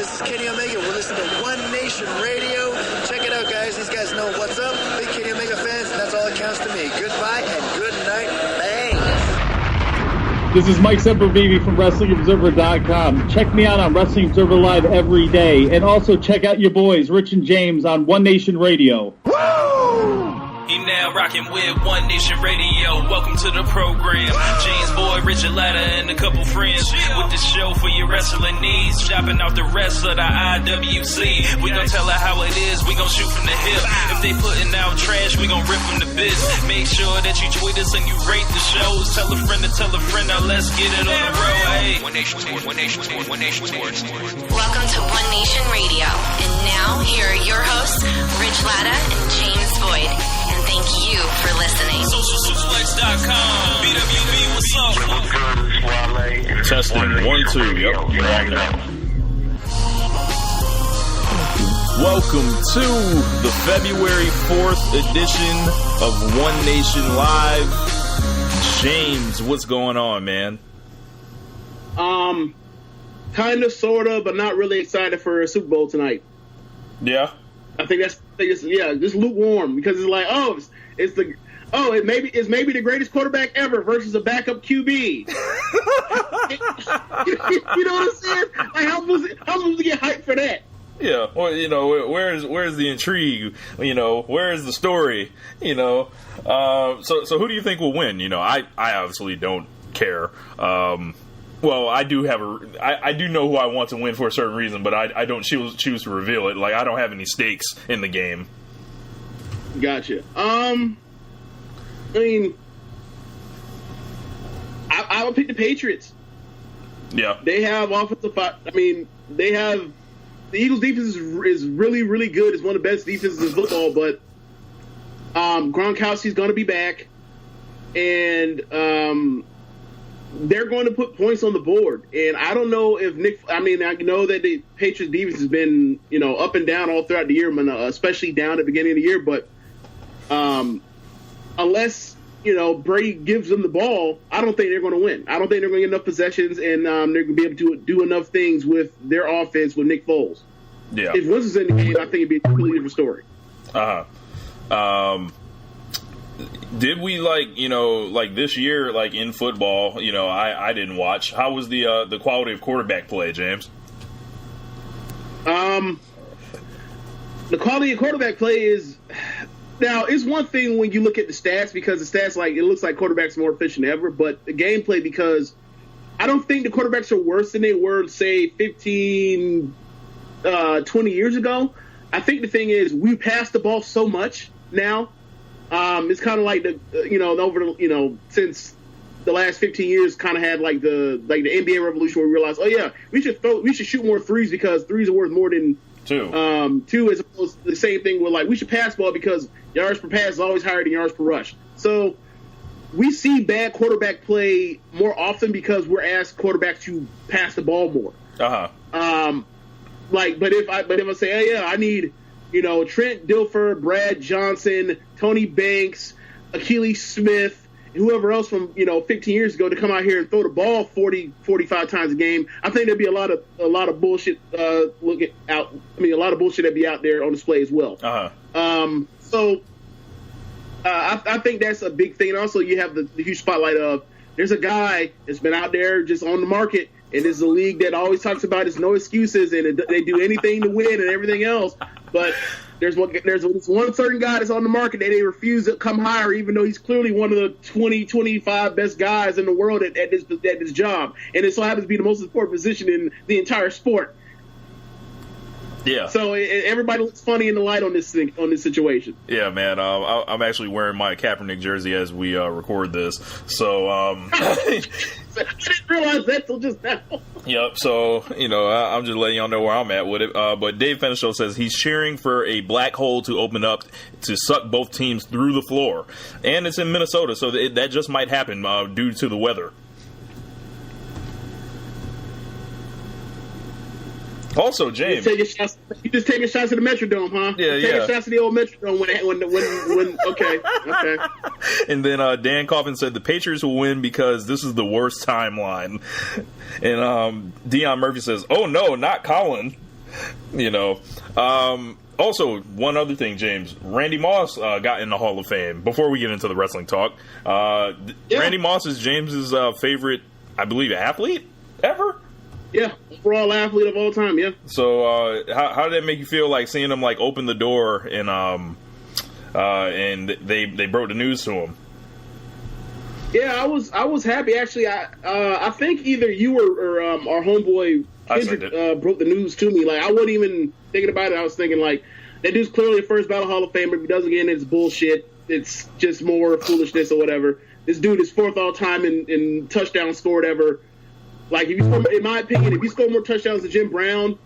This is Kenny Omega. We're listening to One Nation Radio. Check it out, guys. These guys know what's up. Big Kenny Omega fans, and that's all that counts to me. Goodbye and good night. Bang. This is Mike Sempervive from WrestlingObserver.com. Check me out on Wrestling Observer Live every day. And also check out your boys, Rich and James, on One Nation Radio. He now rocking with One Nation Radio. Welcome to the program. James Boy, Richard Latta, and a couple friends with the show for your wrestling needs. Shopping out the rest of the IWC. We gon' tell her how it is. We gon' shoot from the hip. If they putting out trash, we gon' rip from the biz. Make sure that you tweet us and you rate the shows. Tell a friend to tell a friend. Now let's get it on the road. Hey. One Nation Sports. One Nation Sports. One Nation Sports. Welcome to One Nation Radio. And now here are your hosts, Rich Latta and James Boyd. And thank you for listening. SocialSuplex.com. BWB, what's up? Testing 1, 2. Yep, you're on now. Welcome to the February 4th edition of One Nation Live. James, what's going on, man? Kind of, sort of, but not really excited for Super Bowl tonight. Yeah. I think it's just lukewarm because it's like, it maybe the greatest quarterback ever versus a backup QB. You know what I'm saying? Like, how supposed to get hyped for that? Yeah, well, you know, where's the intrigue? You know, where's the story? You know, so who do you think will win? You know, I obviously don't care. Well, I do know who I want to win for a certain reason, but I don't choose to reveal it. Like, I don't have any stakes in the game. Gotcha. I mean, I would pick the Patriots. Yeah. They have offensive. The Eagles' defense is really, really good. It's one of the best defenses in football, but Gronkowski's going to be back, and they're going to put points on the board. And I don't know if I know that the Patriots' defense has been, up and down all throughout the year, especially down at the beginning of the year. But unless, Brady gives them the ball, I don't think they're going to win. I don't think they're going to get enough possessions, and they're going to be able to do enough things with their offense with Nick Foles. Yeah. If Winston's in the game, I think it'd be a completely different story. Did we like this year, like in football, I didn't watch. How was the quality of quarterback play, James? The quality of quarterback play is, now it's one thing when you look at the stats, because the stats, it looks like quarterbacks are more efficient than ever, but the gameplay, because I don't think the quarterbacks are worse than they were, say, 15, 20 years ago. I think the thing is, we pass the ball so much now. It's kind of like since the last 15 years, kind of had the NBA revolution, where we realized, we should shoot more threes because threes are worth more than two, as opposed to the same thing with we should pass ball because yards per pass is always higher than yards per rush. So we see bad quarterback play more often because we're asked quarterbacks to pass the ball more. But if I say, I need, Trent Dilfer, Brad Johnson, Tony Banks, Achilles Smith, and whoever else from 15 years ago to come out here and throw the ball 40, 45 times a game, I think there'd be a lot of bullshit. A lot of bullshit that'd be out there on display as well. I think that's a big thing. And also, you have the huge spotlight of there's a guy that's been out there just on the market, and this is a league that always talks about it's no excuses and they do anything to win and everything else. But there's one certain guy that's on the market that they refuse to come higher, even though he's clearly one of the 20, 25 best guys in the world at this job. And it so happens to be the most important position in the entire sport. Yeah. So everybody looks funny in the light on this situation. Yeah, man. I'm actually wearing my Kaepernick jersey as we record this. So I didn't realize that till just now. Yep. So I'm just letting y'all know where I'm at with it. But Dave Fenishow says he's cheering for a black hole to open up to suck both teams through the floor, and it's in Minnesota, so that just might happen due to the weather. Also, James, you just taking shots at the Metrodome, huh? Yeah, taking shots at the old Metrodome when okay. And then Dan Coffin said the Patriots will win because this is the worst timeline. And Dion Murphy says, "Oh no, not Colin." Also, one other thing, James. Randy Moss got in the Hall of Fame. Before we get into the wrestling talk, Randy Moss is James's favorite, I believe, athlete ever? Yeah, overall athlete of all time, yeah. So, how did that make you feel, like, seeing him, like, open the door and they broke the news to him? Yeah, I was happy, actually. I think either you or our homeboy Kendrick broke the news to me. Like, I wasn't even thinking about it. I was thinking, like, that dude's clearly a first ballot Hall of Famer. If he doesn't get in, it's bullshit. It's just more foolishness or whatever. This dude is fourth all time in touchdowns scored ever. Like, if you score, in my opinion, if you score more touchdowns than Jim Brown,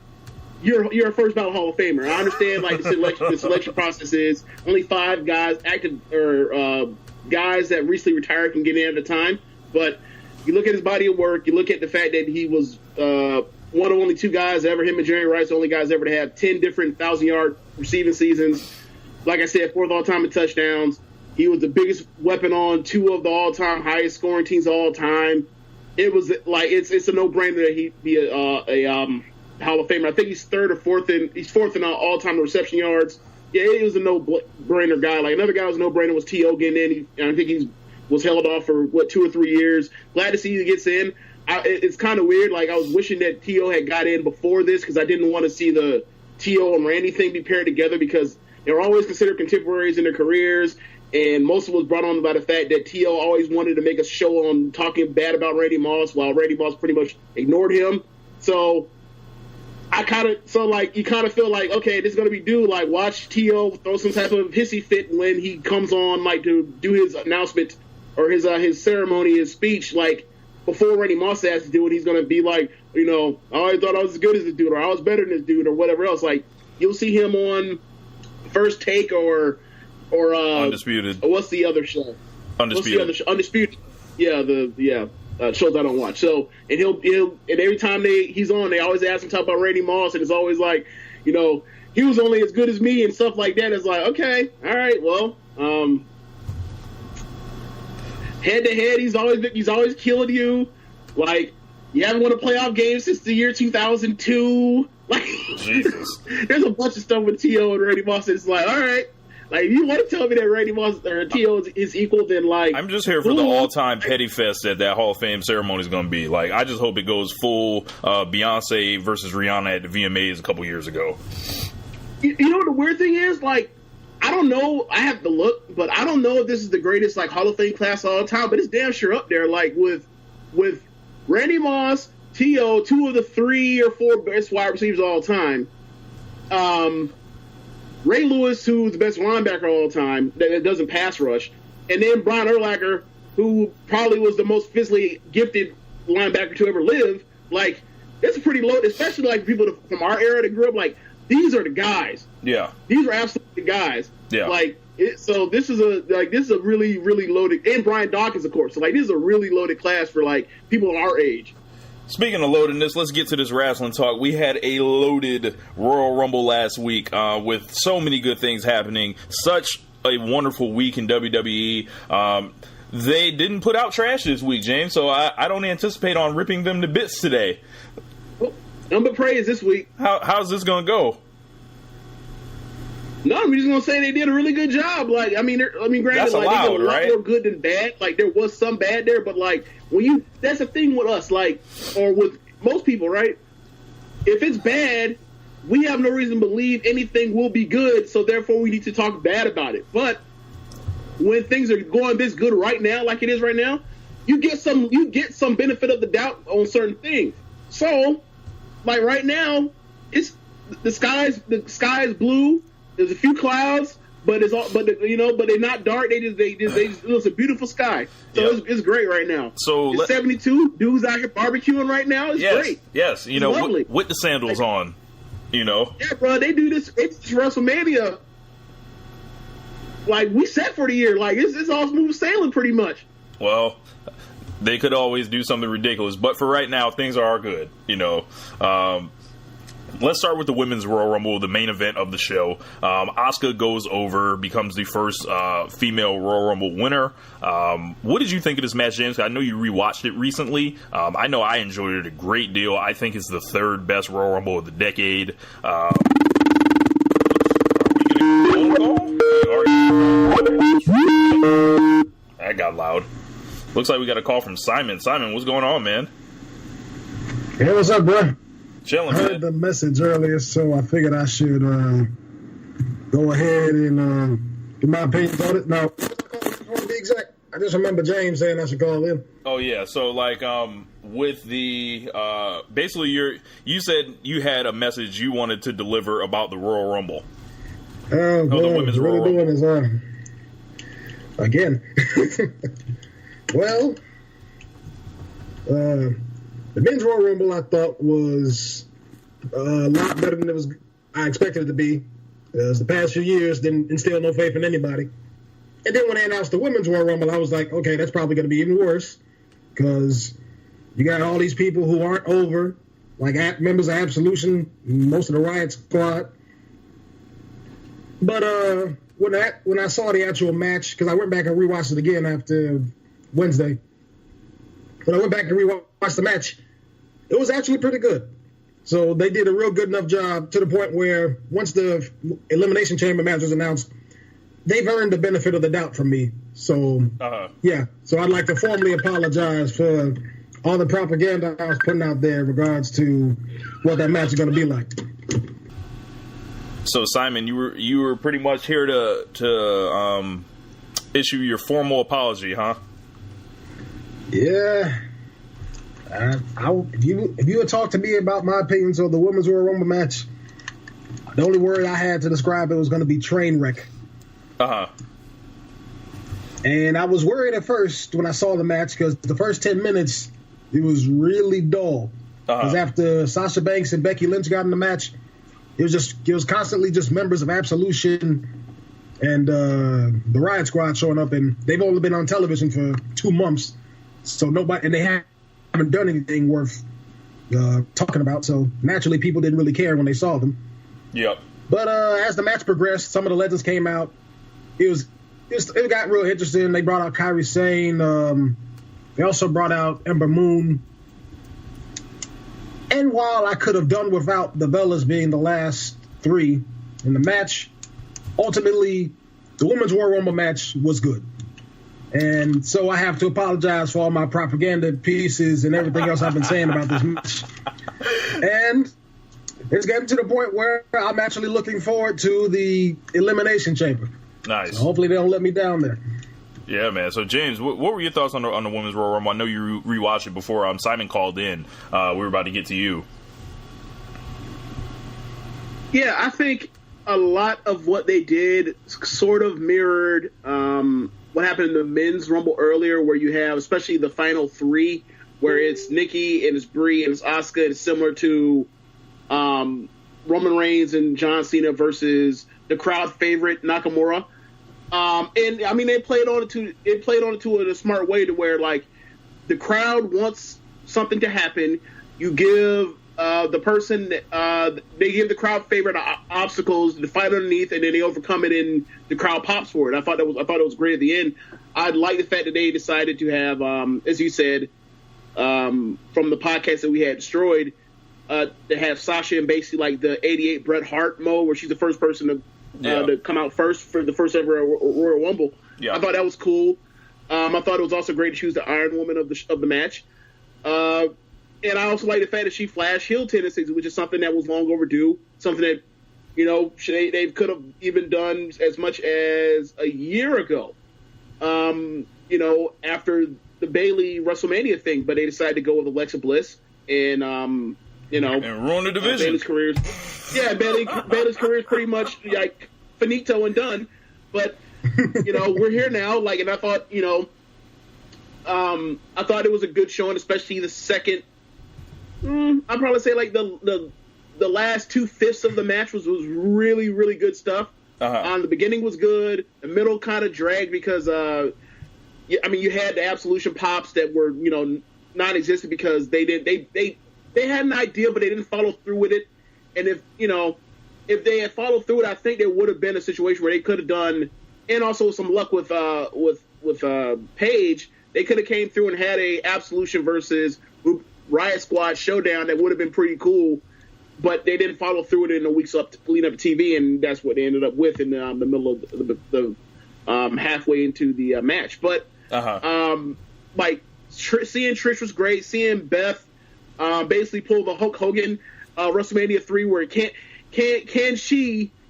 you're a first ballot Hall of Famer. I understand, like, the selection process is only 5 guys active or guys that recently retired can get in at a time. But you look at his body of work, you look at the fact that he was one of only 2 guys ever, him and Jerry Rice, the only guys ever to have 10 different 1,000-yard receiving seasons. Like I said, fourth all-time in touchdowns. He was the biggest weapon on 2 of the all-time highest scoring teams of all time. It was like it's a no-brainer that he'd be a Hall of Famer. I think he's fourth in all-time reception yards. Yeah, he was a no-brainer guy. Like, another guy was a no-brainer was T.O. getting in. I think he was held off for 2 or 3 years. Glad to see he gets in. It's kind of weird. Like, I was wishing that T.O. had got in before this because I didn't want to see the T.O. and Randy thing be paired together because they were always considered contemporaries in their careers. And most of it was brought on by the fact that T.O. always wanted to make a show on talking bad about Randy Moss while Randy Moss pretty much ignored him. So you kind of feel like, okay, this is going to be due. Like, watch T.O. throw some type of hissy fit when he comes on, like, to do his announcement or his ceremony, his speech, like, before Randy Moss has to do it. He's going to be like, I always thought I was as good as this dude, or I was better than this dude, or whatever else. Like, you'll see him on First Take or Undisputed. What's the other show? Undisputed. Undisputed. Yeah, shows I don't watch. So, and he'll every time he's on, they always ask him to talk about Randy Moss, and it's always like, he was only as good as me and stuff like that. It's like, okay, all right, well, head to head, he's always killing you. Like, you haven't won a playoff game since the year 2002. Like, Jesus. There's a bunch of stuff with T.O. and Randy Moss. It's like, all right. Like, if you want to tell me that Randy Moss or T.O. is equal, then, like... I'm just here for the all-time petty fest that Hall of Fame ceremony is going to be. Like, I just hope it goes full Beyonce versus Rihanna at the VMAs a couple years ago. You know what the weird thing is? Like, I don't know. I have to look, but I don't know if this is the greatest, like, Hall of Fame class of all time, but it's damn sure up there. Like, with Randy Moss, T.O., 2 of the 3 or 4 best wide receivers of all time. Ray Lewis, who's the best linebacker of all time, that doesn't pass rush. And then Brian Urlacher, who probably was the most physically gifted linebacker to ever live. Like, it's pretty low, especially like people from our era that grew up. Like, these are the guys. Yeah. These are absolutely the guys. Yeah. Like, so this is a really, really loaded, and Brian Dawkins, of course. So, like, this is a really loaded class for, like, people our age. Speaking of loadedness, let's get to this wrestling talk. We had a loaded Royal Rumble last week with so many good things happening. Such a wonderful week in WWE. They didn't put out trash this week, James, so I don't anticipate on ripping them to bits today. Well, number praise this week. How's this going to go? No, I'm just gonna say they did a really good job. Like, granted, that's like, allowed, they did a lot right? more good than bad. Like, there was some bad there, but like that's the thing with us, like, or with most people, right? If it's bad, we have no reason to believe anything will be good, so therefore we need to talk bad about it. But when things are going this good right now, like it is right now, you get some benefit of the doubt on certain things. So, like right now, it's the sky is blue. There's a few clouds, but they're not dark. They just it's a beautiful sky. So it's great right now. So it's 72 dudes out here barbecuing right now. It's great. Yes, with the sandals on, Yeah, bro, they do this. It's WrestleMania. Like, we set for the year. Like, it's all smooth sailing pretty much. Well, they could always do something ridiculous, but for right now, things are good. let's start with the Women's Royal Rumble, the main event of the show. Asuka goes over, becomes the first female Royal Rumble winner. What did you think of this match, James? I know you rewatched it recently. I know I enjoyed it a great deal. I think it's the third best Royal Rumble of the decade. That got loud. Looks like we got a call from Simon. Simon, what's going on, man? Hey, what's up, bro? Chilling, I heard man. the message earlier, so I figured I should go ahead and give my opinion on it. Now, to be exact, I just remember James saying I should call in. Oh yeah, so like with the basically you said you had a message you wanted to deliver about the Royal Rumble. Oh, the Women's what Royal we're doing is again. Well, the men's Royal Rumble I thought was a lot better than I expected it to be. Because the past few years didn't instill no faith in anybody. And then when they announced the women's Royal Rumble, I was like, okay, that's probably going to be even worse. Because you got all these people who aren't over, like members of Absolution, most of the Riot Squad. But when I saw the actual match, because I went back and rewatched it again after Wednesday. When I went back and rewatched the match, it was actually pretty good. So they did a real good enough job to the point where once the Elimination Chamber match was announced, they've earned the benefit of the doubt from me. So, yeah. So I'd like to formally apologize for all the propaganda I was putting out there in regards to what that match is going to be like. So Simon, you were pretty much here to issue your formal apology, huh? Yeah. If you had talked to me about my opinions of the Women's Royal Rumble match, the only word I had to describe it was going to be train wreck. And I was worried at first when I saw the match because the first 10 minutes, it was really dull. Because after Sasha Banks and Becky Lynch got in the match, it was constantly just members of Absolution and the Riot Squad showing up, and they've only been on television for 2 months, so nobody, and they haven't done anything worth talking about. So naturally, people didn't really care when they saw them. Yep. But as the match progressed, some of the legends came out. It got real interesting. They brought out Kairi Sane. They also brought out Ember Moon. And while I could have done without the Bellas being the last 3 in the match, ultimately, the Women's Royal Rumble match was good. And so I have to apologize for all my propaganda pieces and everything else I've been saying about this match. And it's getting to the point where I'm actually looking forward to the Elimination Chamber. Nice. So hopefully they don't let me down there. Yeah, man. So, James, what were your thoughts on the Women's Royal Rumble? I know you rewatched it before Simon called in. We were about to get to you. Yeah, I think a lot of what they did sort of mirrored what happened in the Men's Rumble earlier, where you have, especially the final 3, where it's Nikki and it's Brie and it's Asuka, and it's similar to Roman Reigns and John Cena versus the crowd favorite Nakamura. And I mean, they played on it to in a smart way to where, like, the crowd wants something to happen. You give the person, they give the crowd favorite obstacles to fight underneath, and then they overcome it, and the crowd pops for it. I thought it was great at the end. I like the fact that they decided to have, as you said, from the podcast that we had destroyed, to have Sasha in basically like the '88 Bret Hart mode, where she's the first person to come out first for the first ever Royal Rumble. Yeah. I thought that was cool. I thought it was also great to choose the Iron Woman of the match. And I also like the fact that she flashed heel tendencies, which is something that was long overdue. Something that, they could have even done as much as a year ago. After the Bayley WrestleMania thing, but they decided to go with Alexa Bliss and and ruin the division. Bayley's career. Yeah, Bayley's career is pretty much like finito and done. But we're here now. Like, and I thought I thought it was a good showing, especially the second. I'd probably say like the last 2/5 of the match was really, really good stuff. The beginning was good. The middle kind of dragged because you had the Absolution pops that were non-existent because they had an idea but they didn't follow through with it. And if they had followed through it, I think there would have been a situation where they could have done, and also some luck with Paige, they could have came through and had a Absolution versus Riot Squad showdown that would have been pretty cool. But they didn't follow through it in the weeks leading up to TV, and that's what they ended up with in the middle of the halfway into the match. But like seeing Trish was great. Seeing Beth basically pull the Hulk Hogan WrestleMania 3, where can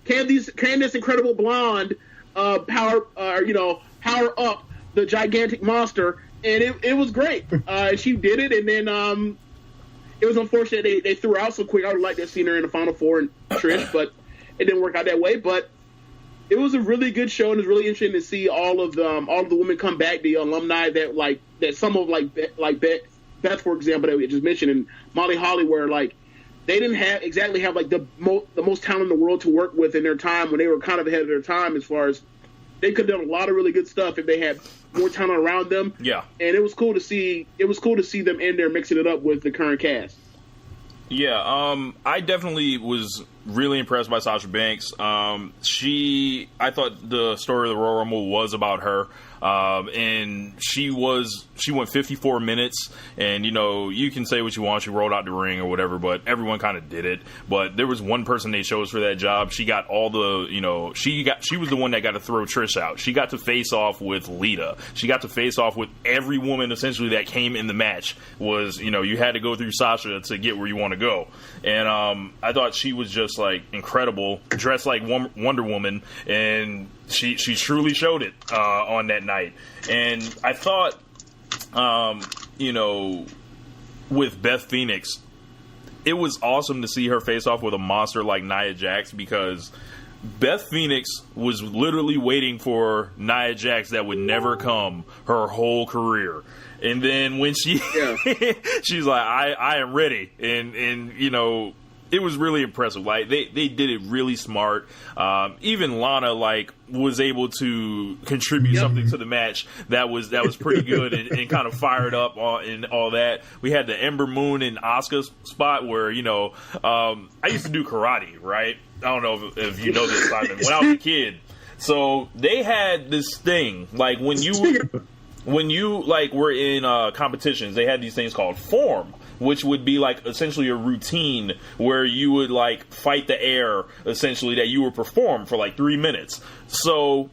this incredible blonde power up the gigantic monster, and it was great. She did it, and then it was unfortunate they threw her out so quick. I would like to have seen her in the Final Four and Trish, but it didn't work out that way. But it was a really good show, and it was really interesting to see all of the women come back, the alumni that some of Beth, for example, that we just mentioned, and Molly Holly, where like they didn't have like the most talent in the world to work with in their time, when they were kind of ahead of their time as far as they could have done a lot of really good stuff if they had more talent around them. Yeah. And it was cool to see them in there mixing it up with the current cast. Yeah, I definitely was really impressed by Sasha Banks. I thought the story of the Royal Rumble was about her. And she went 54 minutes, and you can say what you want, she rolled out the ring or whatever, but everyone kind of did it. But there was one person they chose for that job. She got all the, she was the one that got to throw Trish out. She got to face off with Lita. She got to face off with every woman essentially that came in the match. Was, you had to go through Sasha to get where you want to go. And I thought she was just like incredible, dressed like Wonder Woman, and she truly showed it on that night. And I thought, with Beth Phoenix, it was awesome to see her face off with a monster like Nia Jax, because Beth Phoenix was literally waiting for Nia Jax that would never come her whole career. And then when she's like, I am ready. And it was really impressive. Like they did it really smart. Even Lana was able to contribute something to the match that was pretty good and kind of fired up and all that. We had the Ember Moon and Asuka spot where I used to do karate, right? I don't know if you know this, Simon. When I was a kid, so they had this thing like when you were in competitions, they had these things called form, which would be like essentially a routine where you would like fight the air, essentially, that you would perform for like 3 minutes. So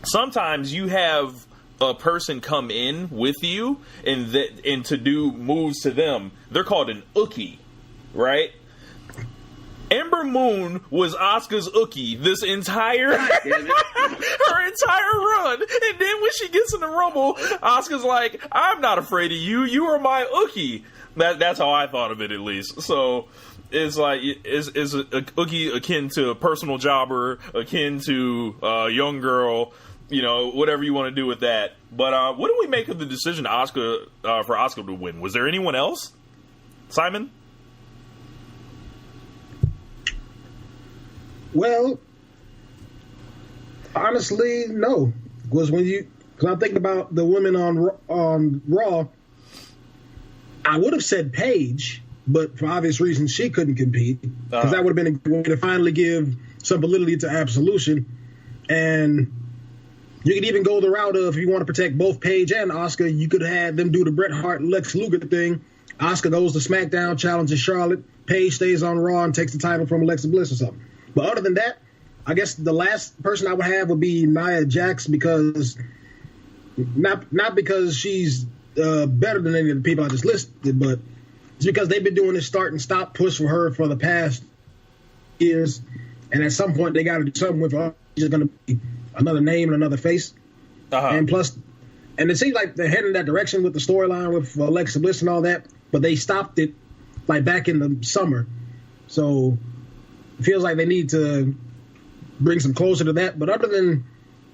sometimes you have a person come in with you and to do moves to them. They're called an uki, right? Ember Moon was Asuka's uki this entire her entire run, and then when she gets in the Rumble, Asuka's like, "I'm not afraid of you. You are my uki." That's how I thought of it, at least. So it's like is a uki akin to a personal jobber, akin to a young girl, whatever you want to do with that. But what do we make of the decision for Asuka to win? Was there anyone else, Simon? Well, honestly, no. Because I'm thinking about the women on Raw, I would have said Paige, but for obvious reasons, she couldn't compete. Because that would have been a way to finally give some validity to Absolution. And you could even go the route of, if you want to protect both Paige and Asuka, you could have them do the Bret Hart Lex Luger thing. Asuka goes to SmackDown, challenges Charlotte. Paige stays on Raw and takes the title from Alexa Bliss or something. But other than that, I guess the last person I would have would be Nia Jax, because not because she's better than any of the people I just listed, but it's because they've been doing this start and stop push for her for the past years, and at some point they got to do something with her. She's going to be another name and another face, and plus, and it seems like they're heading that direction with the storyline with Alexa Bliss and all that, but they stopped it like back in the summer, so. It feels like they need to bring some closer to that. But other than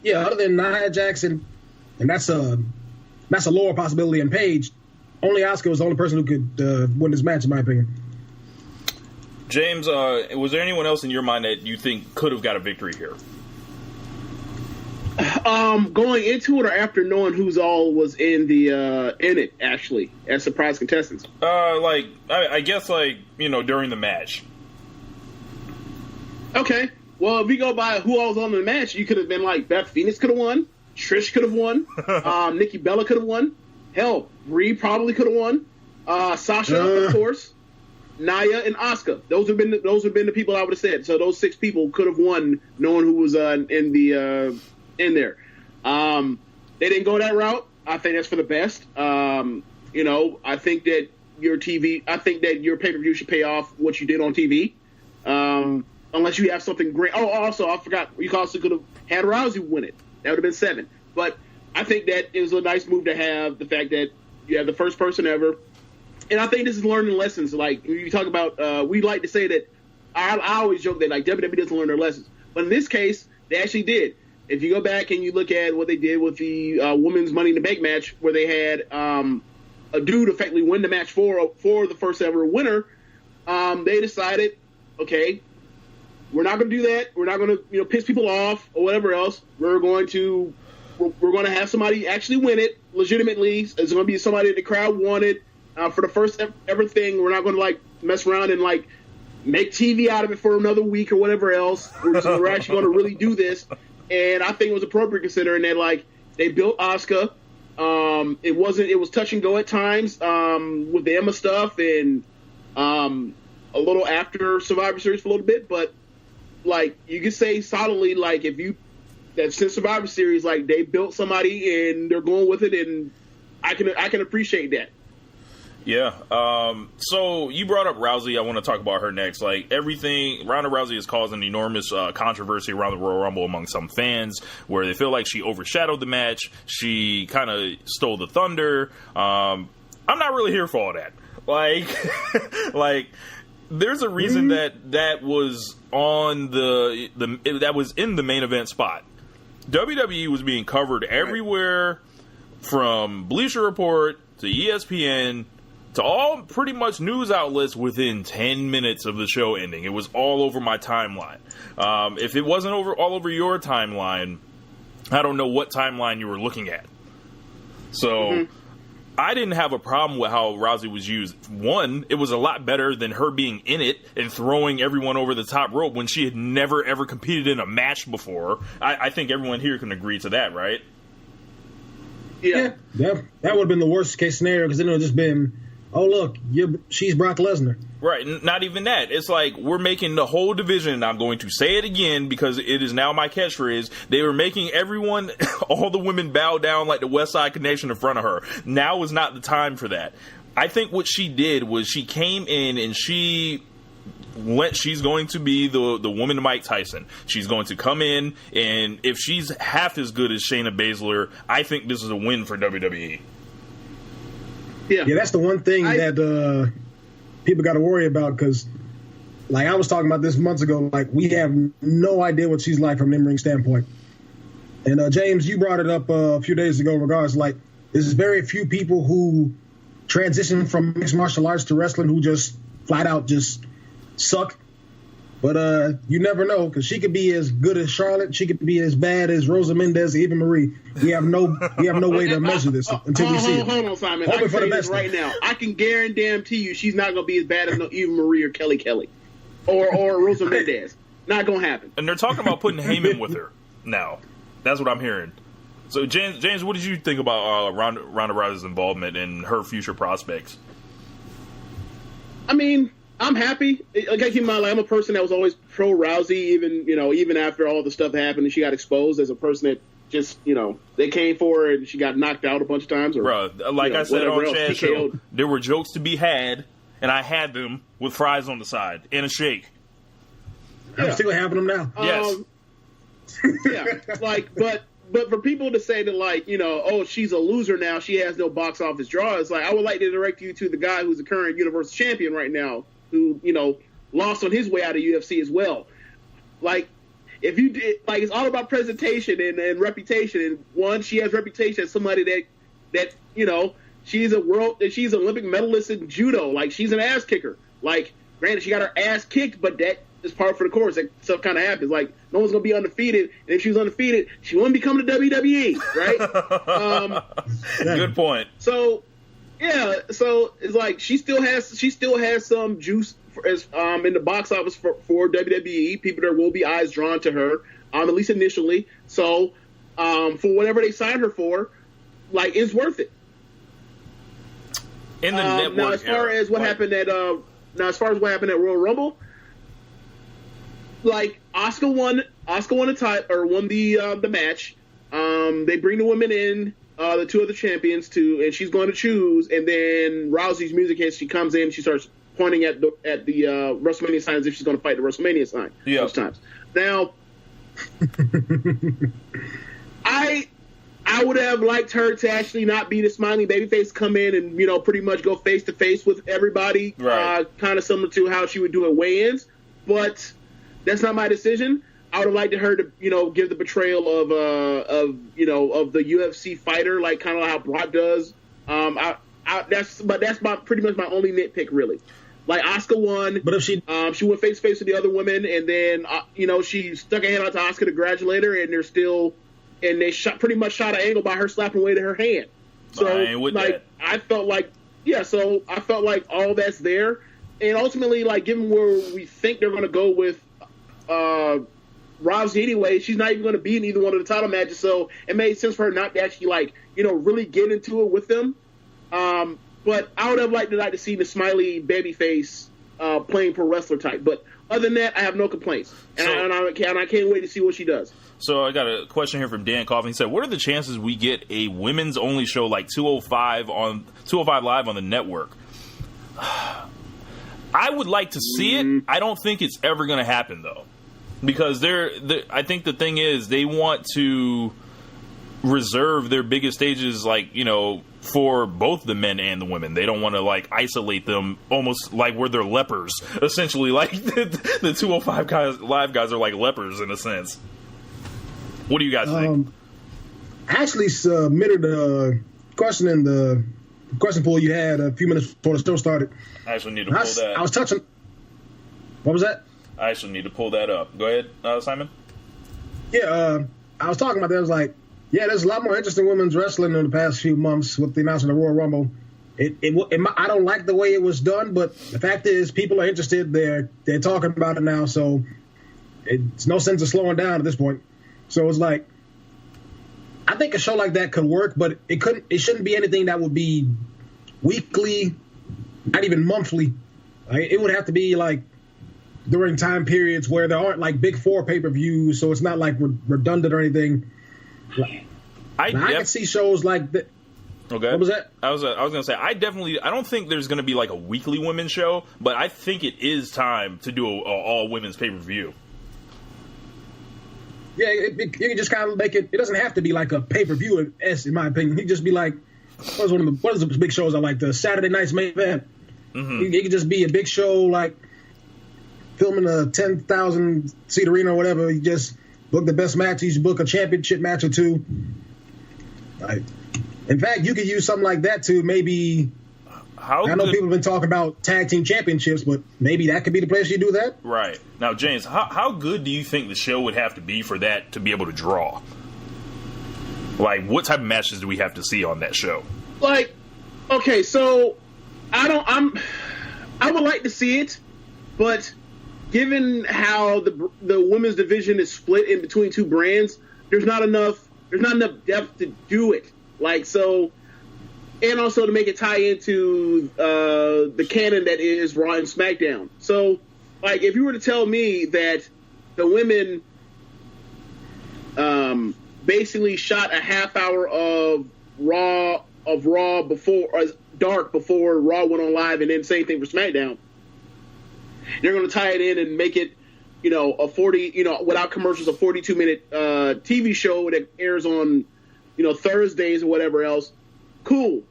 Nia Jackson, and that's a lower possibility in Paige, only Asuka was the only person who could win this match, in my opinion. James, was there anyone else in your mind that you think could have got a victory here? Going into it or after knowing who's all was in it, actually, as surprise contestants? I guess during the match. Okay. Well, if we go by who all was on the match, you could have been like Beth Phoenix could have won, Trish could have won, Nikki Bella could have won, hell, Brie probably could have won, Sasha, of course, Nia and Asuka. Those have been the people I would have said. So those 6 people could have won, knowing who was in there. They didn't go that route. I think that's for the best. I think that your pay-per-view should pay off what you did on TV. Unless you have something great. Oh, also, I forgot, you also could have had Rousey win it. That would have been 7. But I think that it was a nice move to have the fact that you have the first person ever. And I think this is learning lessons. Like, when you talk about, we like to say that, I always joke that, like, WWE doesn't learn their lessons. But in this case, they actually did. If you go back and you look at what they did with the women's Money in the Bank match, where they had a dude effectively win the match for the first ever winner, they decided, okay, we're not going to do that. We're not going to, piss people off or whatever else. We're going to have somebody actually win it legitimately. It's going to be somebody that the crowd wanted for the first ever thing. We're not going to like mess around and like make TV out of it for another week or whatever else. We're actually going to really do this. And I think it was appropriate considering that like they built Asuka. It was touch and go at times with the Emma stuff and a little after Survivor Series for a little bit, but like you could say solidly, like that since Survivor Series, like they built somebody and they're going with it, and I can appreciate that. Yeah. So you brought up Rousey. I want to talk about her next. Like everything, Ronda Rousey has caused an enormous controversy around the Royal Rumble among some fans, where they feel like she overshadowed the match. She kind of stole the thunder. I'm not really here for all that. Like, there's a reason that was on that was in the main event spot. WWE was being covered everywhere, from Bleacher Report to ESPN to all pretty much news outlets within 10 minutes of the show ending. It was all over my timeline. If it wasn't all over your timeline, I don't know what timeline you were looking at. So I didn't have a problem with how Rousey was used. One, it was a lot better than her being in it and throwing everyone over the top rope when she had never, ever competed in a match before. I think everyone here can agree to that, right? Yeah. That would have been the worst case scenario, because then it would have just been, oh, look, she's Brock Lesnar. Right, not even that. It's like we're making the whole division, and I'm going to say it again because it is now my catchphrase. They were making everyone, all the women bow down like the West Side Connection in front of her. Now is not the time for that. I think what she did was she came in and she's going to be the woman to Mike Tyson. She's going to come in, and if she's half as good as Shayna Baszler, I think this is a win for WWE. Yeah, that's the one thing that people got to worry about, because, like, I was talking about this months ago. Like, we have no idea what she's like from an in-ring standpoint. And James, you brought it up a few days ago. In regards, like, there's very few people who transition from mixed martial arts to wrestling who just flat out just suck. But you never know, because she could be as good as Charlotte. She could be as bad as Rosa Mendez, Eva Marie. We have no way to measure this until we see it. Hold on, Simon. I can tell you this right now. I can guarantee you she's not going to be as bad as Eva Marie or Kelly or Rosa Mendez. Not going to happen. And they're talking about putting Heyman with her now. That's what I'm hearing. So, James, what did you think about Ronda Rousey's involvement and her future prospects? I mean, I'm happy. I got to keep in mind, like, I'm a person that was always pro Rousey, even after all the stuff happened and she got exposed as a person that just, they came for her and she got knocked out a bunch of times. Or, bro, like I said on Chad's show, there were jokes to be had, and I had them with fries on the side and a shake. Yeah. I'm still having them now. Yes. Yeah, like, but for people to say that, like, oh, she's a loser now, she has no box office draw, it's like, I would like to direct you to the guy who's the current Universal Champion right now, who, lost on his way out of UFC as well. Like, if you did, like, it's all about presentation and reputation. And one, she has reputation as somebody that she's an Olympic medalist in judo. Like, she's an ass kicker. Like, granted, she got her ass kicked, but that is par for the course. That stuff kind of happens. Like, no one's gonna be undefeated, and if she was undefeated, she wouldn't be coming to WWE, right? Good point. So, yeah. So it's like she still has some juice in the box office for WWE. People, there will be eyes drawn to her, at least initially. So for whatever they signed her for, like, it's worth it. In the network. Now, as far as what happened at Royal Rumble, like, Asuka won the match. They bring the women in, the two other champions, and she's going to choose. And then Rousey's music hits. She comes in. She starts pointing at the WrestleMania sign as if she's going to fight the WrestleMania sign. Yeah. Most times. Now, I would have liked her to actually not be the smiling babyface, come in and, you know, pretty much go face to face with everybody, right. Kind of similar to how she would do at weigh-ins. But that's not my decision. I would have liked her to, you know, give the portrayal of the UFC fighter, like kind of how Brock does. That's pretty much my only nitpick, really. Like, Asuka won, but if she went face to face with the other women, and then she stuck her hand out to Asuka to congratulate her, and they pretty much shot an angle by her slapping away to her hand. So I felt like all that's there, and ultimately, like, given where we think they're going to go with Rousey anyway, she's not even going to be in either one of the title matches, so it made sense for her not to actually, like, you know, really get into it with them. But I would have liked to see the smiley babyface playing pro wrestler type. But other than that, I have no complaints, and I can't wait to see what she does. So I got a question here from Dan Coffin. He said, "What are the chances we get a women's only show like 205 Live on the network?" I would like to see it. I don't think it's ever going to happen though, because I think the thing is they want to reserve their biggest stages, like, you know, for both the men and the women. They don't want to, like, isolate them almost like where they're lepers, essentially. Like the 205 Live guys are like lepers in a sense. What do you guys think? I actually submitted a question in the question pool you had a few minutes before the show started. I actually need to pull that. I was touching. What was that? I actually need to pull that up. Go ahead, Simon. Yeah, I was talking about that. I was like, yeah, there's a lot more interesting women's wrestling in the past few months with the announcement of the Royal Rumble. I don't like the way it was done, but the fact is people are interested. They're talking about it now, so it's no sense of slowing down at this point. So it's like, I think a show like that could work, but it shouldn't be anything that would be weekly, not even monthly. Like, it would have to be like during time periods where there aren't like big 4 pay-per-views, so it's not like redundant or anything. I can see shows like that. Okay. What was that? I was gonna say I don't think there's gonna be like a weekly women's show, but I think it is time to do a all women's pay-per-view. Yeah, you can just kind of make it. It doesn't have to be like a pay-per-view, in my opinion. He just be like, what is the big shows I like? The Saturday Night's Main Event. Mm-hmm. It could just be a big show, like filming a 10,000 seat arena or whatever. You just book the best matches. You book a championship match or two. In fact, you could use something like that to maybe. I know people have been talking about tag team championships, but maybe that could be the place you do that. Right. Now, James, how good do you think the show would have to be for that to be able to draw? Like, what type of matches do we have to see on that show? Like, okay, so I would like to see it, but given how the women's division is split in between 2 brands, there's not enough depth to do it. Like, so. And also to make it tie into the canon that is Raw and SmackDown. So, like, if you were to tell me that the women basically shot a half hour of Raw before, or dark before Raw went on live, and then same thing for SmackDown, they're going to tie it in and make it, you know, a 40, you know, without commercials, a 42-minute TV show that airs on, you know, Thursdays or whatever else. Cool.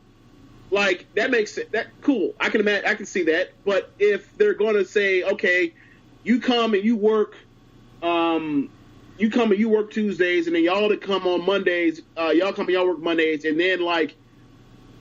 Like, that makes it cool. I can imagine, I can see that. But if they're going to say, okay, you come and you work Tuesdays, and then y'all to come on Mondays, y'all come and y'all work Mondays, and then like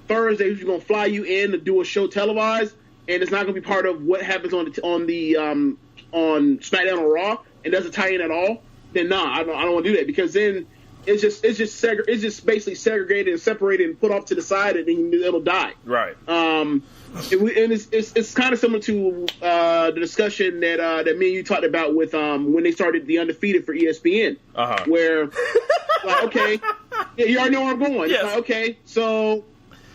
Thursdays we're gonna fly you in to do a show televised, and it's not gonna be part of what happens on SmackDown or Raw, and doesn't tie in at all. Then I don't want to do that, because then It's just basically segregated and separated and put off to the side, and then it'll die. Right. And it's kind of similar to the discussion that me and you talked about with when they started the Undefeated for ESPN, where like, okay, yeah, you already know where I'm going. Yes. Like, okay, so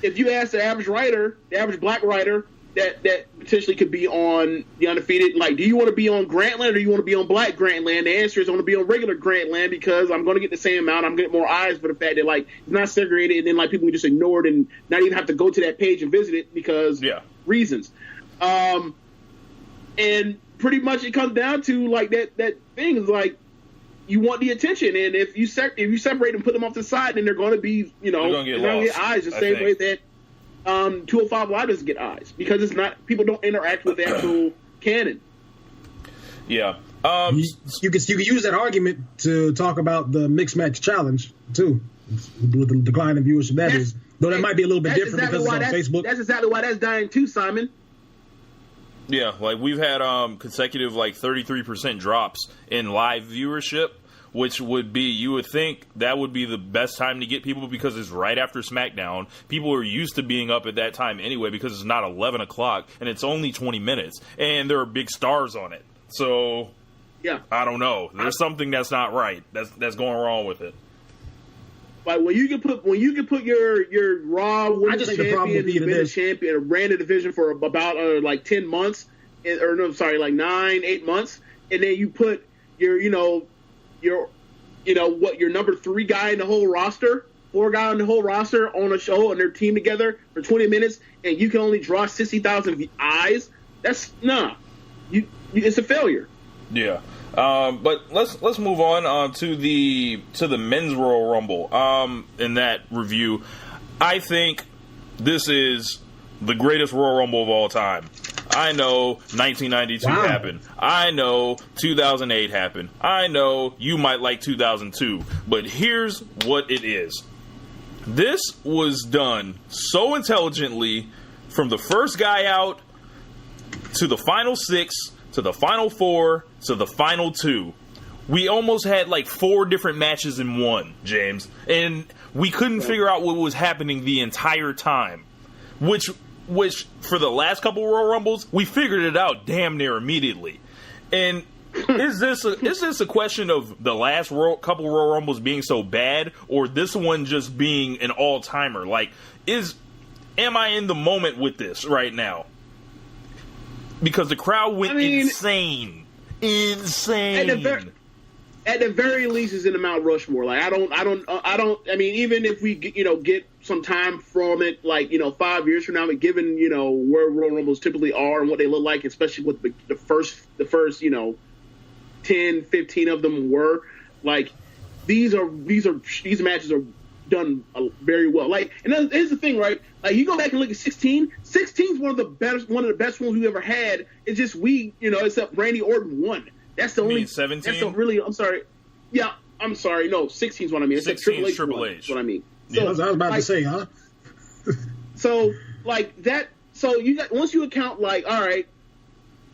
if you ask the average writer, the average black writer that potentially could be on the Undefeated, like, do you want to be on Grantland or do you want to be on Black Grantland? The answer is I want to be on regular Grantland because I'm going to get the same amount. I'm going to get more eyes for the fact that, like, it's not segregated and then, like, people can just ignore it and not even have to go to that page and visit it because reasons. And pretty much it comes down to, like, that thing is, like, you want the attention. And if you separate and put them off to the side, then they're going to be, they're going to get eyes the same way that 205 Live doesn't get eyes because it's not, people don't interact with the actual canon. Yeah. You can use that argument to talk about the mixed match challenge too, with the decline in viewership. Though that might be a little bit different because it's on Facebook. That's exactly why that's dying too, Simon. Yeah, like we've had consecutive like 33% drops in live viewership, which would be, you would think that would be the best time to get people because it's right after SmackDown. People are used to being up at that time anyway because it's not 11 o'clock and it's only 20 minutes and there are big stars on it. So, yeah, I don't know. There's something that's not right. That's going wrong with it. Like when you can put your Raw Women's Champion, champion, ran the division for about like 10 months, like 9-8 months, and then you put your your number 3 guy in the whole roster, 4 guy in the whole roster on a show and their team together for 20 minutes, and you can only draw 60,000 eyes. That's it's a failure. Yeah. But let's move on to the men's Royal Rumble. In that review, I think this is the greatest Royal Rumble of all time. I know 1992 happened. I know 2008 happened. I know you might like 2002. But here's what it is. This was done so intelligently from the first guy out to the final 6 to the final 4 to the final 2. We almost had like 4 different matches in one, James. And we couldn't figure out what was happening the entire time. Which for the last couple Royal Rumbles, we figured it out damn near immediately. And is this a question of the last couple Royal Rumbles being so bad, or this one just being an all-timer? Like, am I in the moment with this right now? Because the crowd went insane. At the very least, it's in the Mount Rushmore. Like, I mean, even if we get some time from it, like 5 years from now, but given where Royal Rumbles typically are and what they look like, especially with the first 10, 15 of them were, like, these matches are done very well. Like, and here's the thing, right? Like, you go back and look at 16. 16 is one of the best ones we've ever had. It's just except Randy Orton won. That's the only 17. That's the really. I'm sorry. Yeah, I'm sorry. No, 16 is what I mean. 16 is Triple H. Is what I mean. So, yeah, I was about to say, huh? So like that. So you got, once you account, like, all right,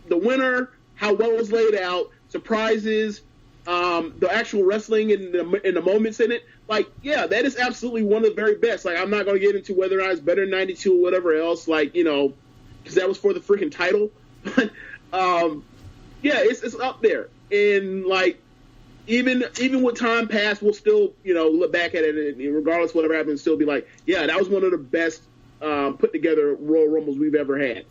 the winner, how well it was laid out, surprises, the actual wrestling and the moments in it. Like, yeah, that is absolutely one of the very best. Like, I'm not going to get into whether or not it's better than 92 or whatever else, like, because that was for the freaking title. But, yeah, it's up there. And, like, even with time passed, we'll still, look back at it, and regardless of whatever happens, still be like, yeah, that was one of the best put together Royal Rumbles we've ever had.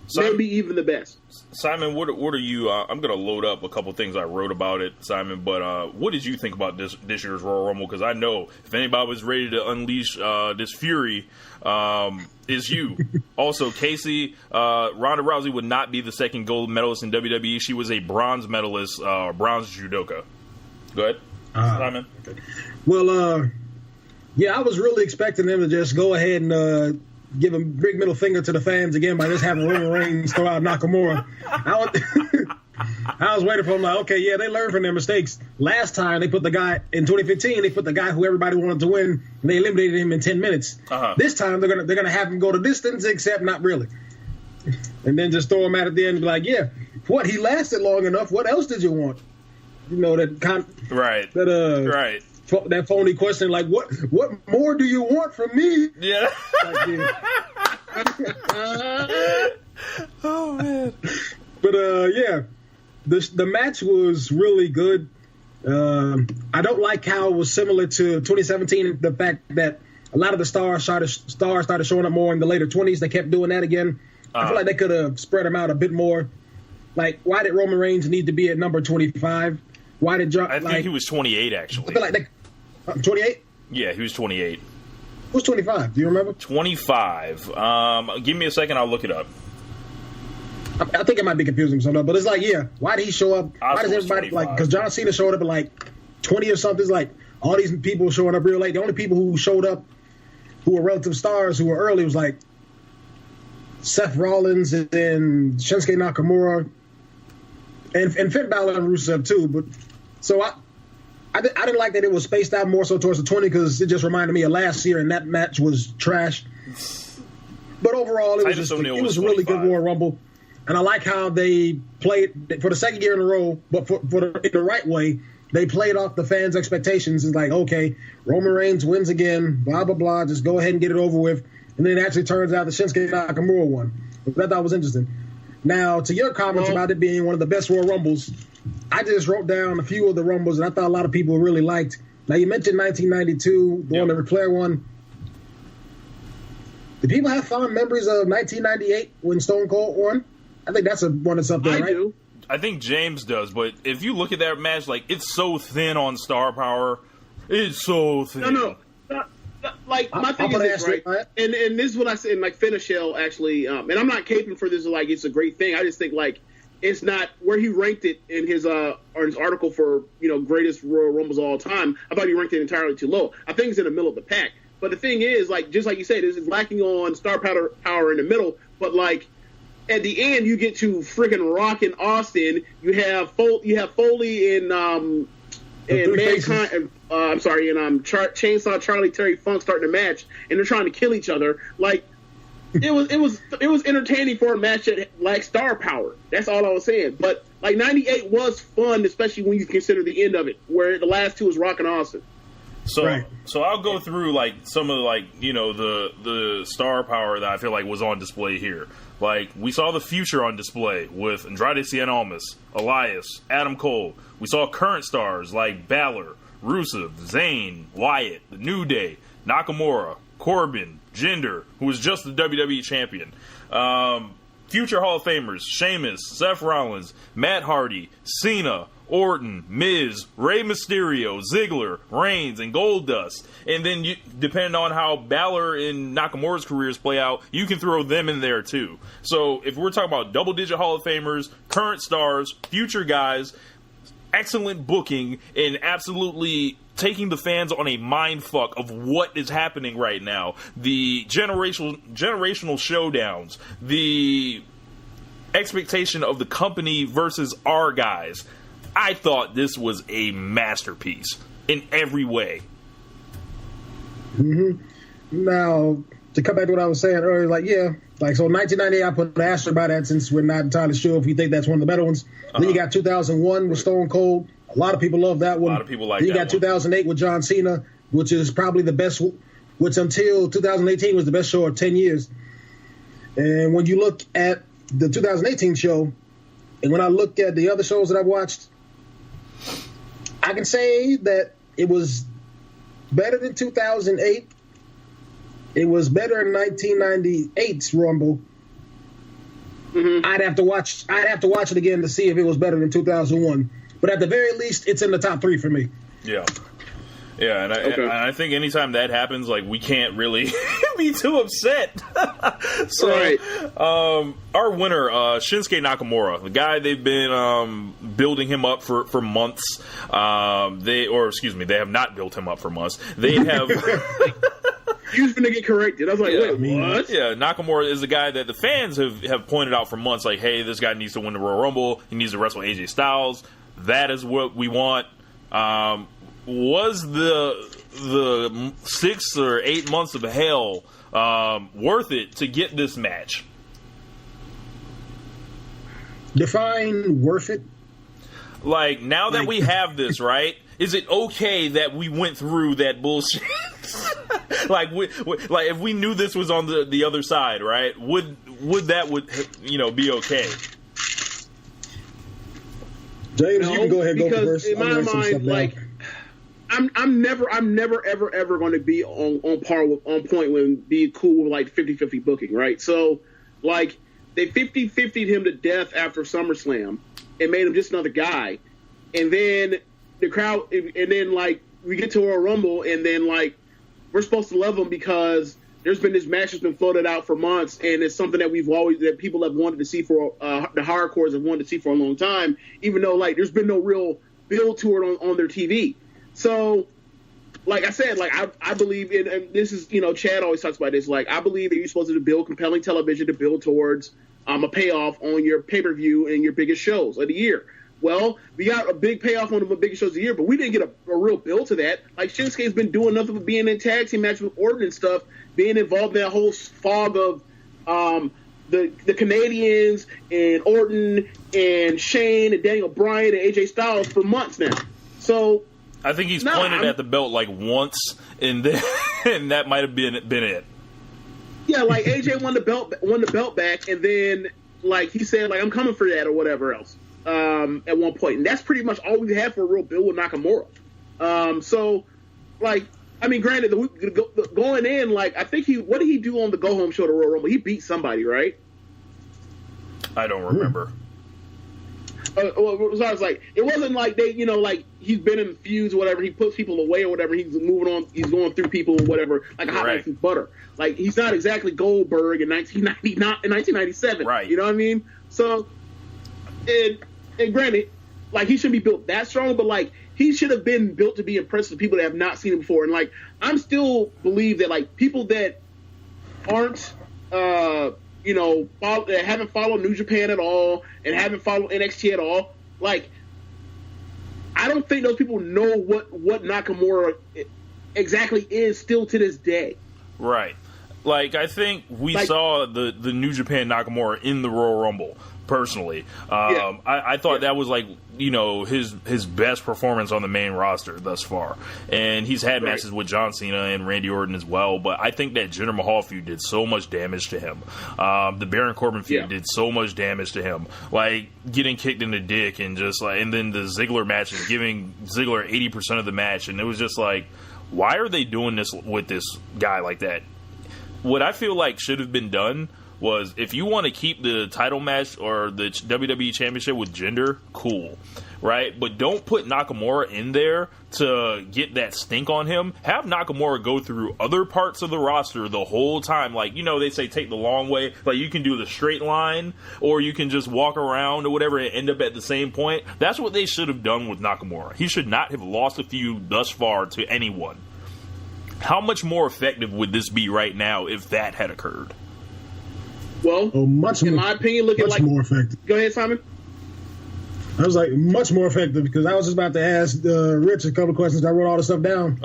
Simon, maybe even the best. Simon, what are you? I'm going to load up a couple things I wrote about it, Simon. But what did you think about this year's Royal Rumble? Because I know if anybody was ready to unleash this fury, is you. Also, Casey, Ronda Rousey would not be the second gold medalist in WWE. She was a bronze medalist, bronze judoka. Go ahead, Simon. Okay. Well, yeah, I was really expecting them to just go ahead and give a big middle finger to the fans again by just having Roman Reigns throw out Nakamura. I was waiting for them, like, okay, yeah, they learned from their mistakes. Last time, they put the guy, in 2015, they put the guy who everybody wanted to win, and they eliminated him in 10 minutes. This time, they're gonna have him go the distance, except not really. And then just throw him out at the end and be like, yeah, what, he lasted long enough, what else did you want? Right. Right. that phony question, like, what more do you want from me? Yeah. Like, Oh man. But yeah, the match was really good. I don't like how it was similar to 2017. The fact that a lot of the stars started showing up more in the later 20s. They kept doing that again. I feel like they could have spread them out a bit more. Like, why did Roman Reigns need to be at number 25? Why did John? I think he was 28 actually. I feel like 28. Yeah, he was 28. Who's 25? Do you remember? 25. Give me a second. I'll look it up. I think it might be confusing something, but it's like, yeah, why did he show up? Why does everybody, like, because John Cena showed up at like 20 or something. It's like all these people showing up real late. The only people who showed up who were relative stars who were early was like Seth Rollins and then Shinsuke Nakamura and Finn Balor and Rusev too. But so I didn't like that it was spaced out more so towards the 20 because it just reminded me of last year and that match was trash. But overall, it was a really good Royal Rumble. And I like how they played for the second year in a row, but in the right way. They played off the fans' expectations. It's like, okay, Roman Reigns wins again, blah, blah, blah. Just go ahead and get it over with. And then it actually turns out the Shinsuke Nakamura won, which I thought was interesting. Now, to your comments about it being one of the best Royal Rumbles, I just wrote down a few of the Rumbles that I thought a lot of people really liked. Now, you mentioned 1992, the one that Ric Flair won. Do people have fond memories of 1998 when Stone Cold won? I think that's one that's up there, right? I do. I think James does, but if you look at that match, like, it's so thin on star power. It's so thin. No. Like, my thing is this, right? And this is what I said in, like, Finishell, actually, and I'm not caping for this, like, it's a great thing. I just think, like, it's not where he ranked it in his article for, greatest Royal Rumbles of all time. I thought he ranked it entirely too low. I think it's in the middle of the pack. But the thing is, like, just like you said, it's lacking on star power in the middle, but, like, at the end, you get to freaking Rock and Austin. You have Foley and Mankind. Chainsaw Charlie Terry Funk starting a match, and they're trying to kill each other. Like, it was entertaining for a match that lacked star power. That's all I was saying. But like 98 was fun, especially when you consider the end of it, where the last two was Rock and Austin. So I'll go through like some of the star power that I feel like was on display here. Like, we saw the future on display with Andrade Cien Almas, Elias, Adam Cole. We saw current stars like Balor, Rusev, Zayn, Wyatt, The New Day, Nakamura, Corbin, Jinder, who was just the WWE champion. Future Hall of Famers, Sheamus, Seth Rollins, Matt Hardy, Cena, Orton, Miz, Rey Mysterio, Ziggler, Reigns, and Goldust. And then, depending on how Balor and Nakamura's careers play out, you can throw them in there too. So if we're talking about double-digit Hall of Famers, current stars, future guys, excellent booking, and absolutely taking the fans on a mind fuck of what is happening right now. The generational showdowns, the expectation of the company versus our guys. I thought this was a masterpiece in every way. Mm-hmm. Now, to come back to what I was saying earlier, so 1998, I put an asterisk by that since we're not entirely sure if we think that's one of the better ones. Then you got 2001 with Stone Cold. A lot of people love that one. A lot of people like then that one. You got 2008 with John Cena, which is probably the best, which until 2018 was the best show of 10 years. And when you look at the 2018 show, and when I look at the other shows that I've watched, I can say that it was better than 2008. It was better than 1998's Rumble. Mm-hmm. I'd have to watch it again to see if it was better than 2001. But at the very least, it's in the top 3 for me. Yeah. Yeah, and I think anytime that happens, like, we can't really be too upset. So, right. Our winner, Shinsuke Nakamura, the guy they've been building him up for months. They have not built him up for months. They have. You was gonna get corrected. I was like, wait, what? Yeah, Nakamura is a guy that the fans have pointed out for months. Like, hey, this guy needs to win the Royal Rumble. He needs to wrestle AJ Styles. That is what we want. Was the 6 or 8 months of hell worth it to get this match? Define worth it. Like, now that we have this, right, is it okay that we went through that bullshit? like if we knew this was on the other side, right, would be okay? James, you can go ahead and go first. In my mind, like, I'm never ever going to be on point when be cool with like 50-50 booking, right? So, like, they 50-50'd him to death after SummerSlam and made him just another guy, and then the crowd, and then like we get to Royal Rumble, and then like we're supposed to love him because there's been this match that's been floated out for months, and it's something that people have wanted to see for the hardcores have wanted to see for a long time, even though like there's been no real build to it on their TV. So, like I said, like I believe in, and this is, Chad always talks about this, like I believe that you're supposed to build compelling television to build towards a payoff on your pay-per-view and your biggest shows of the year. Well, we got a big payoff on the biggest shows of the year, but we didn't get a real build to that. Like, Shinsuke's been doing nothing but being in tag team matches with Orton and stuff, being involved in that whole fog of the Canadians and Orton and Shane and Daniel Bryan and AJ Styles for months now. So I think he's pointed at the belt like once, and then and that might have been it. Yeah, like AJ won the belt back, and then like he said, like, I'm coming for that or whatever else at one point, and that's pretty much all we had for a real build with Nakamura. So, like, I mean, granted, going in, like, I think what did he do on the go home show to Royal Rumble? He beat somebody, right? I don't remember. So I was like, it wasn't like they, like he's been in feuds or whatever. He puts people away or whatever. He's moving on. He's going through people or whatever, like a hot knife through butter. Like, he's not exactly Goldberg in 1997. Right. You know what I mean? So, and granted, like, he shouldn't be built that strong, but like he should have been built to be impressive to people that have not seen him before. And like, I'm still believe that like people that aren't that haven't followed New Japan at all and haven't followed NXT at all, like, I don't think those people know what Nakamura exactly is still to this day. Right. Like, I think we saw the New Japan Nakamura in the Royal Rumble, personally. I thought that was, like, his best performance on the main roster thus far. And he's had matches with John Cena and Randy Orton as well, but I think that Jinder Mahal feud did so much damage to him. The Baron Corbin feud did so much damage to him. Like, getting kicked in the dick and just, like, and then the Ziggler matches, giving Ziggler 80% of the match, and it was just like, why are they doing this with this guy like that? What I feel like should have been done was, if you want to keep the title match or the WWE Championship with Jinder, cool, right? But don't put Nakamura in there to get that stink on him. Have Nakamura go through other parts of the roster the whole time. Like, they say take the long way. Like, you can do the straight line, or you can just walk around or whatever and end up at the same point. That's what they should have done with Nakamura. He should not have lost a feud thus far to anyone. How much more effective would this be right now if that had occurred? Well, in my opinion, much more effective. Go ahead, Simon. I was like, much more effective, because I was just about to ask Rich a couple of questions. I wrote all the stuff down.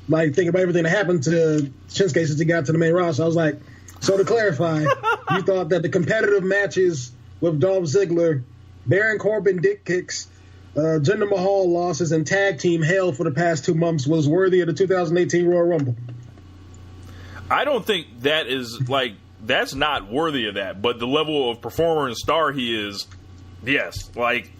Like, thinking about everything that happened to Shinsuke since he got to the main roster. I was like, so to clarify, you thought that the competitive matches with Dolph Ziggler, Baron Corbin dick kicks, Jinder Mahal losses, and tag team hell for the past 2 months was worthy of the 2018 Royal Rumble? I don't think that is, like, that's not worthy of that, but the level of performer and star he is, yes. Like,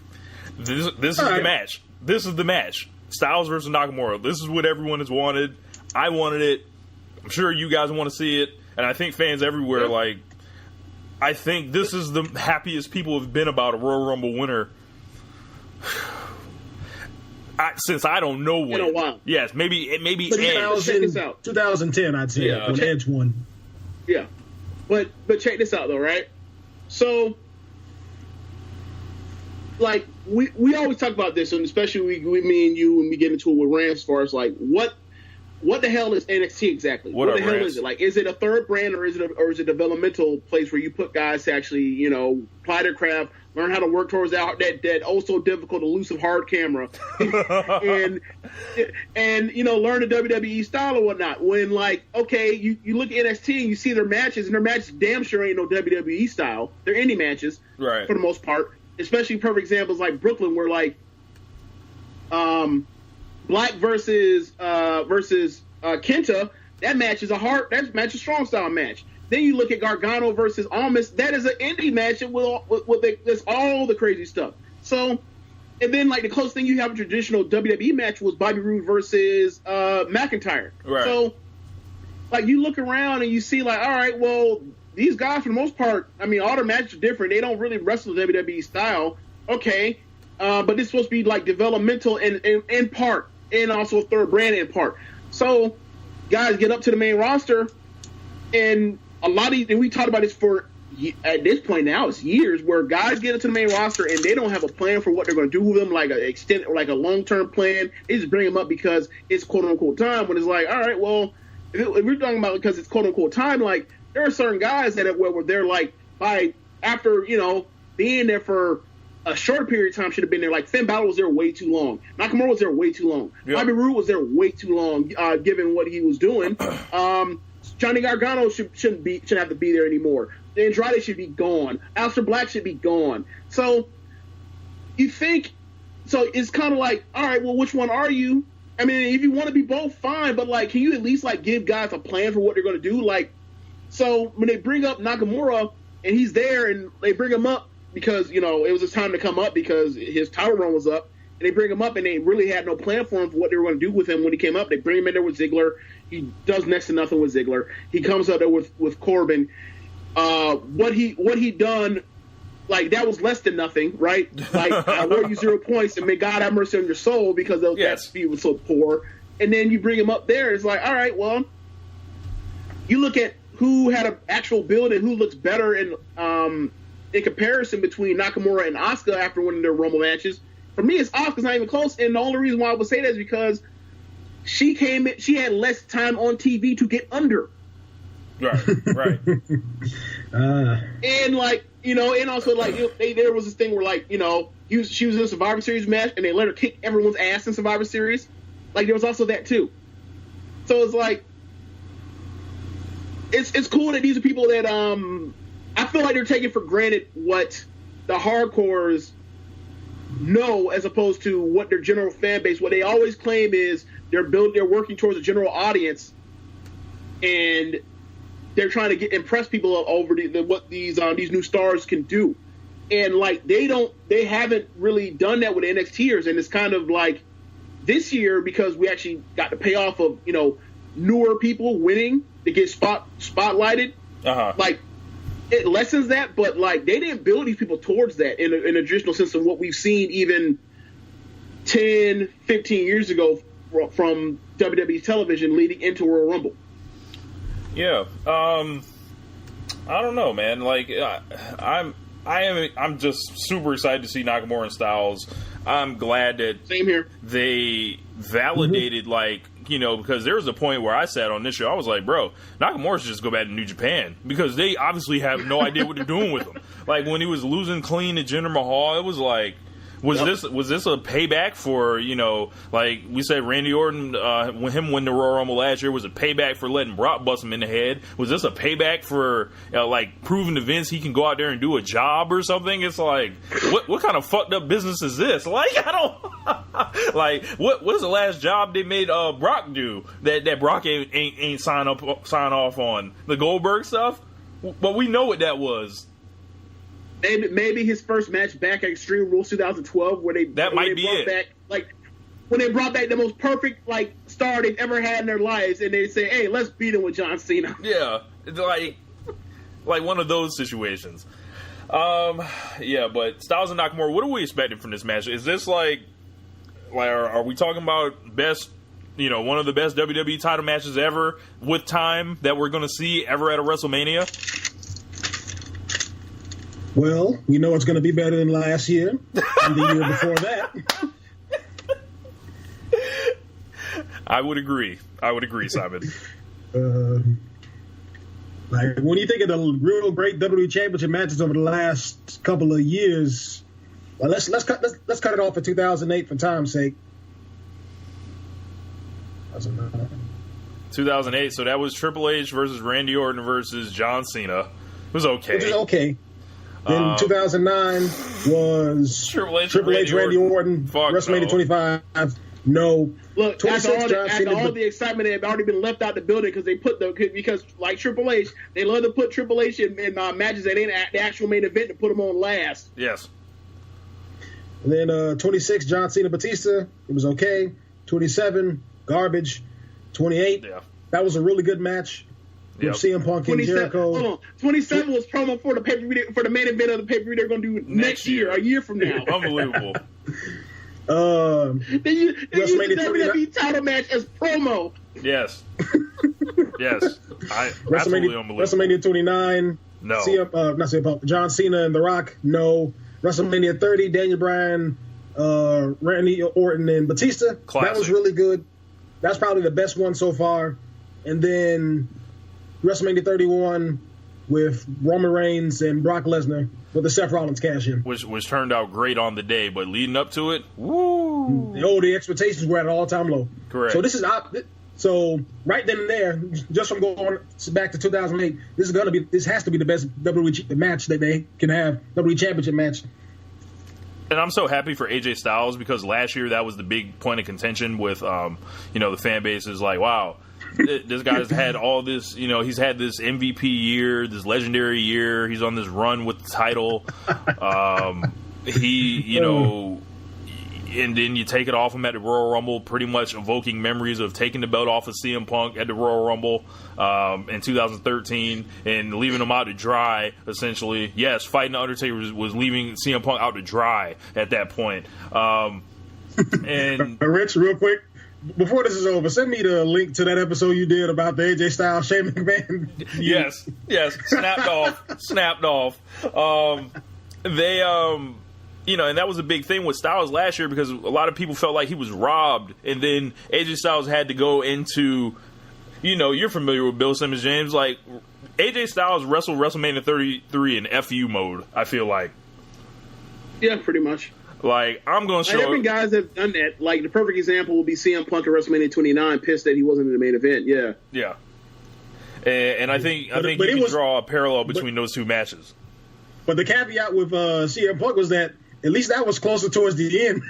this is the match. This is the match. Styles versus Nakamura. This is what everyone has wanted. I wanted it. I'm sure you guys want to see it, and I think fans everywhere, like, I think this is the happiest people have been about a Royal Rumble winner since I don't know when. In a while. Yes, maybe Edge. 2010, I'd say, when Edge won. Yeah. But check this out, though, right? So, like, we always talk about this, and especially me and you when we get into it with Rams, as far as, like, what the hell is NXT exactly? What the hell is it? Like, is it a third brand, or is it a developmental place where you put guys to actually, apply their craft, learn how to work towards that oh so difficult, elusive, hard camera, and learn the WWE style or whatnot? When, like, okay, you look at NXT and you see their matches, and their matches damn sure ain't no WWE style. They're indie matches, right, for the most part. Especially perfect examples like Brooklyn, where, like, Black versus Kenta. That match is a strong style match. Then you look at Gargano versus Almas. That is an indie match with there's all the crazy stuff. So, and then like the closest thing you have a traditional WWE match was Bobby Roode versus McIntyre. Right. So, like you look around and you see like, all right, well, these guys for the most part, I mean, all their matches are different. They don't really wrestle WWE style. Okay, but it's supposed to be like developmental in part, and also a third brand in part. So, guys get up to the main roster, and and we talked about this at this point now, it's years, where guys get into the main roster and they don't have a plan for what they're going to do with them, like a long-term plan. They just bring them up because it's quote-unquote time, when it's like, all right, well, if we're talking about because it's quote-unquote time, like, there are certain guys where they're like, after, being there for a short period of time, should have been there. Like, Finn Balor was there way too long. Nakamura was there way too long. Yep. Bobby Roode was there way too long, given what he was doing. Johnny Gargano shouldn't have to be there anymore. Andrade should be gone. Aleister Black should be gone. So you think, so it's kind of like, all right, well, which one are you? I mean, if you want to be both, fine, but like, can you at least like give guys a plan for what they're going to do? Like, so when they bring up Nakamura and he's there, and they bring him up because it was his time to come up because his title run was up, and they bring him up and they really had no plan for him for what they were going to do with him when he came up. They bring him in there with Ziggler. He does next to nothing with Ziggler. He comes up there with Corbin. What he done, like, that was less than nothing, right? Like, I award you 0 points, and may God have mercy on your soul because that speed was so poor. And then you bring him up there. It's like, all right, well, you look at who had an actual build and who looks better in comparison between Nakamura and Asuka after winning their Rumble matches. For me, it's Asuka's not even close, and the only reason why I would say that is because she had less time on TV to get under. Right. And like, and also like, there was this thing where like, she was in a Survivor Series match and they let her kick everyone's ass in Survivor Series. Like, there was also that too. So it's like, it's cool that these are people that I feel like they're taking for granted what the hardcores know, as opposed to what their general fan base. What they always claim is they're working towards a general audience, and they're trying to impress people over what these new stars can do. And like, they haven't really done that with NXTers, and it's kind of like this year, because we actually got the payoff of newer people winning to get spotlighted. Like, it lessens that, but like, they didn't build these people towards that in a traditional sense of what we've seen even 10, 15 years ago from WWE television leading into Royal Rumble. Yeah, I don't know, man. Like, I'm just super excited to see Nakamura and Styles. I'm glad that same here. They validated, like, because there was a point where I sat on this show, I was like, bro, Nakamura should just go back to New Japan, because they obviously have no idea what they're doing with him. Like, when he was losing clean to Jinder Mahal, it was like, was this a payback for, like we said, Randy Orton, when him win the Royal Rumble last year, was a payback for letting Brock bust him in the head? Was this a payback for like proving to Vince he can go out there and do a job or something? It's like, what kind of fucked up business is this? Like, I don't like, what's the last job they made Brock do that Brock ain't sign off on? The Goldberg stuff? But we know what that was. Maybe his first match back at Extreme Rules 2012, where they brought back, like, when they brought back the most perfect like star they've ever had in their lives, and they say, "Hey, let's beat him with John Cena." Yeah, it's like one of those situations. Yeah, but Styles and Nakamura, what are we expecting from this match? Is this like are we talking about best? One of the best WWE title matches ever with time that we're going to see ever at a WrestleMania? Well, we know it's going to be better than last year and the year before that. I would agree, Simon. Like, when you think of the real great WWE Championship matches over the last couple of years, well, let's cut it off at 2008 for time's sake. 2008. So that was Triple H versus Randy Orton versus John Cena. It was okay. Which is okay. Then 2009 was Triple H, Randy Orton, WrestleMania no. 25. No. Look, 26, after all the excitement had already been left out the building because like Triple H, they love to put Triple H in matches that ain't the actual main event to put them on last. Yes. And then 26, John Cena Batista. It was okay. 27, garbage. 28, that was a really good match with CM Punk and Jericho. Hold on. 27 was promo for the pay-per-view, for the main event of the pay-per-view they're going to do next year, a year from now. Unbelievable. They used the WWE title match as promo. Yes. Yes. Absolutely unbelievable. WrestleMania 29. No. Not CM Punk. John Cena and The Rock. No. WrestleMania 30. Daniel Bryan, Randy Orton, and Batista. Classic. That was really good. That's probably the best one so far. And then WrestleMania 31 with Roman Reigns and Brock Lesnar with the Seth Rollins cash-in. Which turned out great on the day, but leading up to it, woo! The expectations were at an all-time low. Correct. So right then and there, just from going back to 2008, this has to be the best WWE match that they can have, WWE Championship match. And I'm so happy for AJ Styles because last year that was the big point of contention with, the fan base is like, wow, this guy's had all this, he's had this MVP year, this legendary year. He's on this run with the title. And then you take it off him at the Royal Rumble, pretty much evoking memories of taking the belt off of CM Punk at the Royal Rumble in 2013 and leaving him out to dry, essentially. Yes, fighting The Undertaker was leaving CM Punk out to dry at that point. And Rich, real quick, before this is over, send me the link to that episode you did about the AJ Styles, Shane McMahon. Yes, snapped off. And that was a big thing with Styles last year because a lot of people felt like he was robbed. And then AJ Styles had to go into, you're familiar with Bill Simmons, James. Like, AJ Styles wrestled WrestleMania 33 in FU mode, I feel like. Yeah, pretty much. Like, I'm going to show... different guys have done that. Like, the perfect example will be CM Punk at WrestleMania 29, pissed that he wasn't in the main event. Yeah. Yeah. And I think you can draw a parallel between those two matches. But the caveat with CM Punk was that at least that was closer towards the end.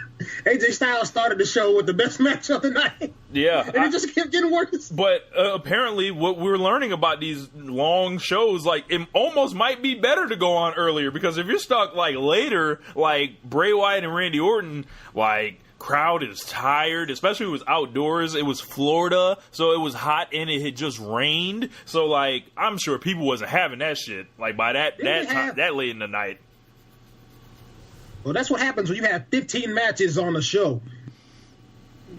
AJ Styles started the show with the best match of the night. Yeah. And it just kept getting worse. But apparently what we're learning about these long shows, like, it almost might be better to go on earlier because if you're stuck, like, later, like, Bray Wyatt and Randy Orton, like, crowd is tired, especially if it was outdoors. It was Florida, so it was hot and it had just rained. So, like, I'm sure people wasn't having that shit, like, by that late in the night. Well, that's what happens when you have 15 matches on a show.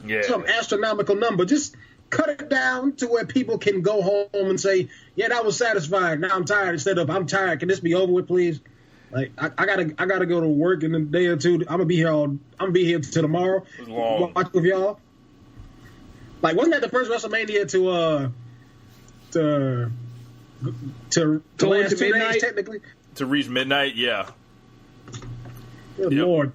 Yeah. Some astronomical number. Just cut it down to where people can go home and say, yeah, that was satisfying. Now I'm tired, instead of, I'm tired. Can this be over with, please? Like, I gotta go to work in a day or two. I'm gonna be here till tomorrow. Watch with y'all. Like, wasn't that the first WrestleMania to last 2 days technically? To reach midnight, yeah. Good Lord.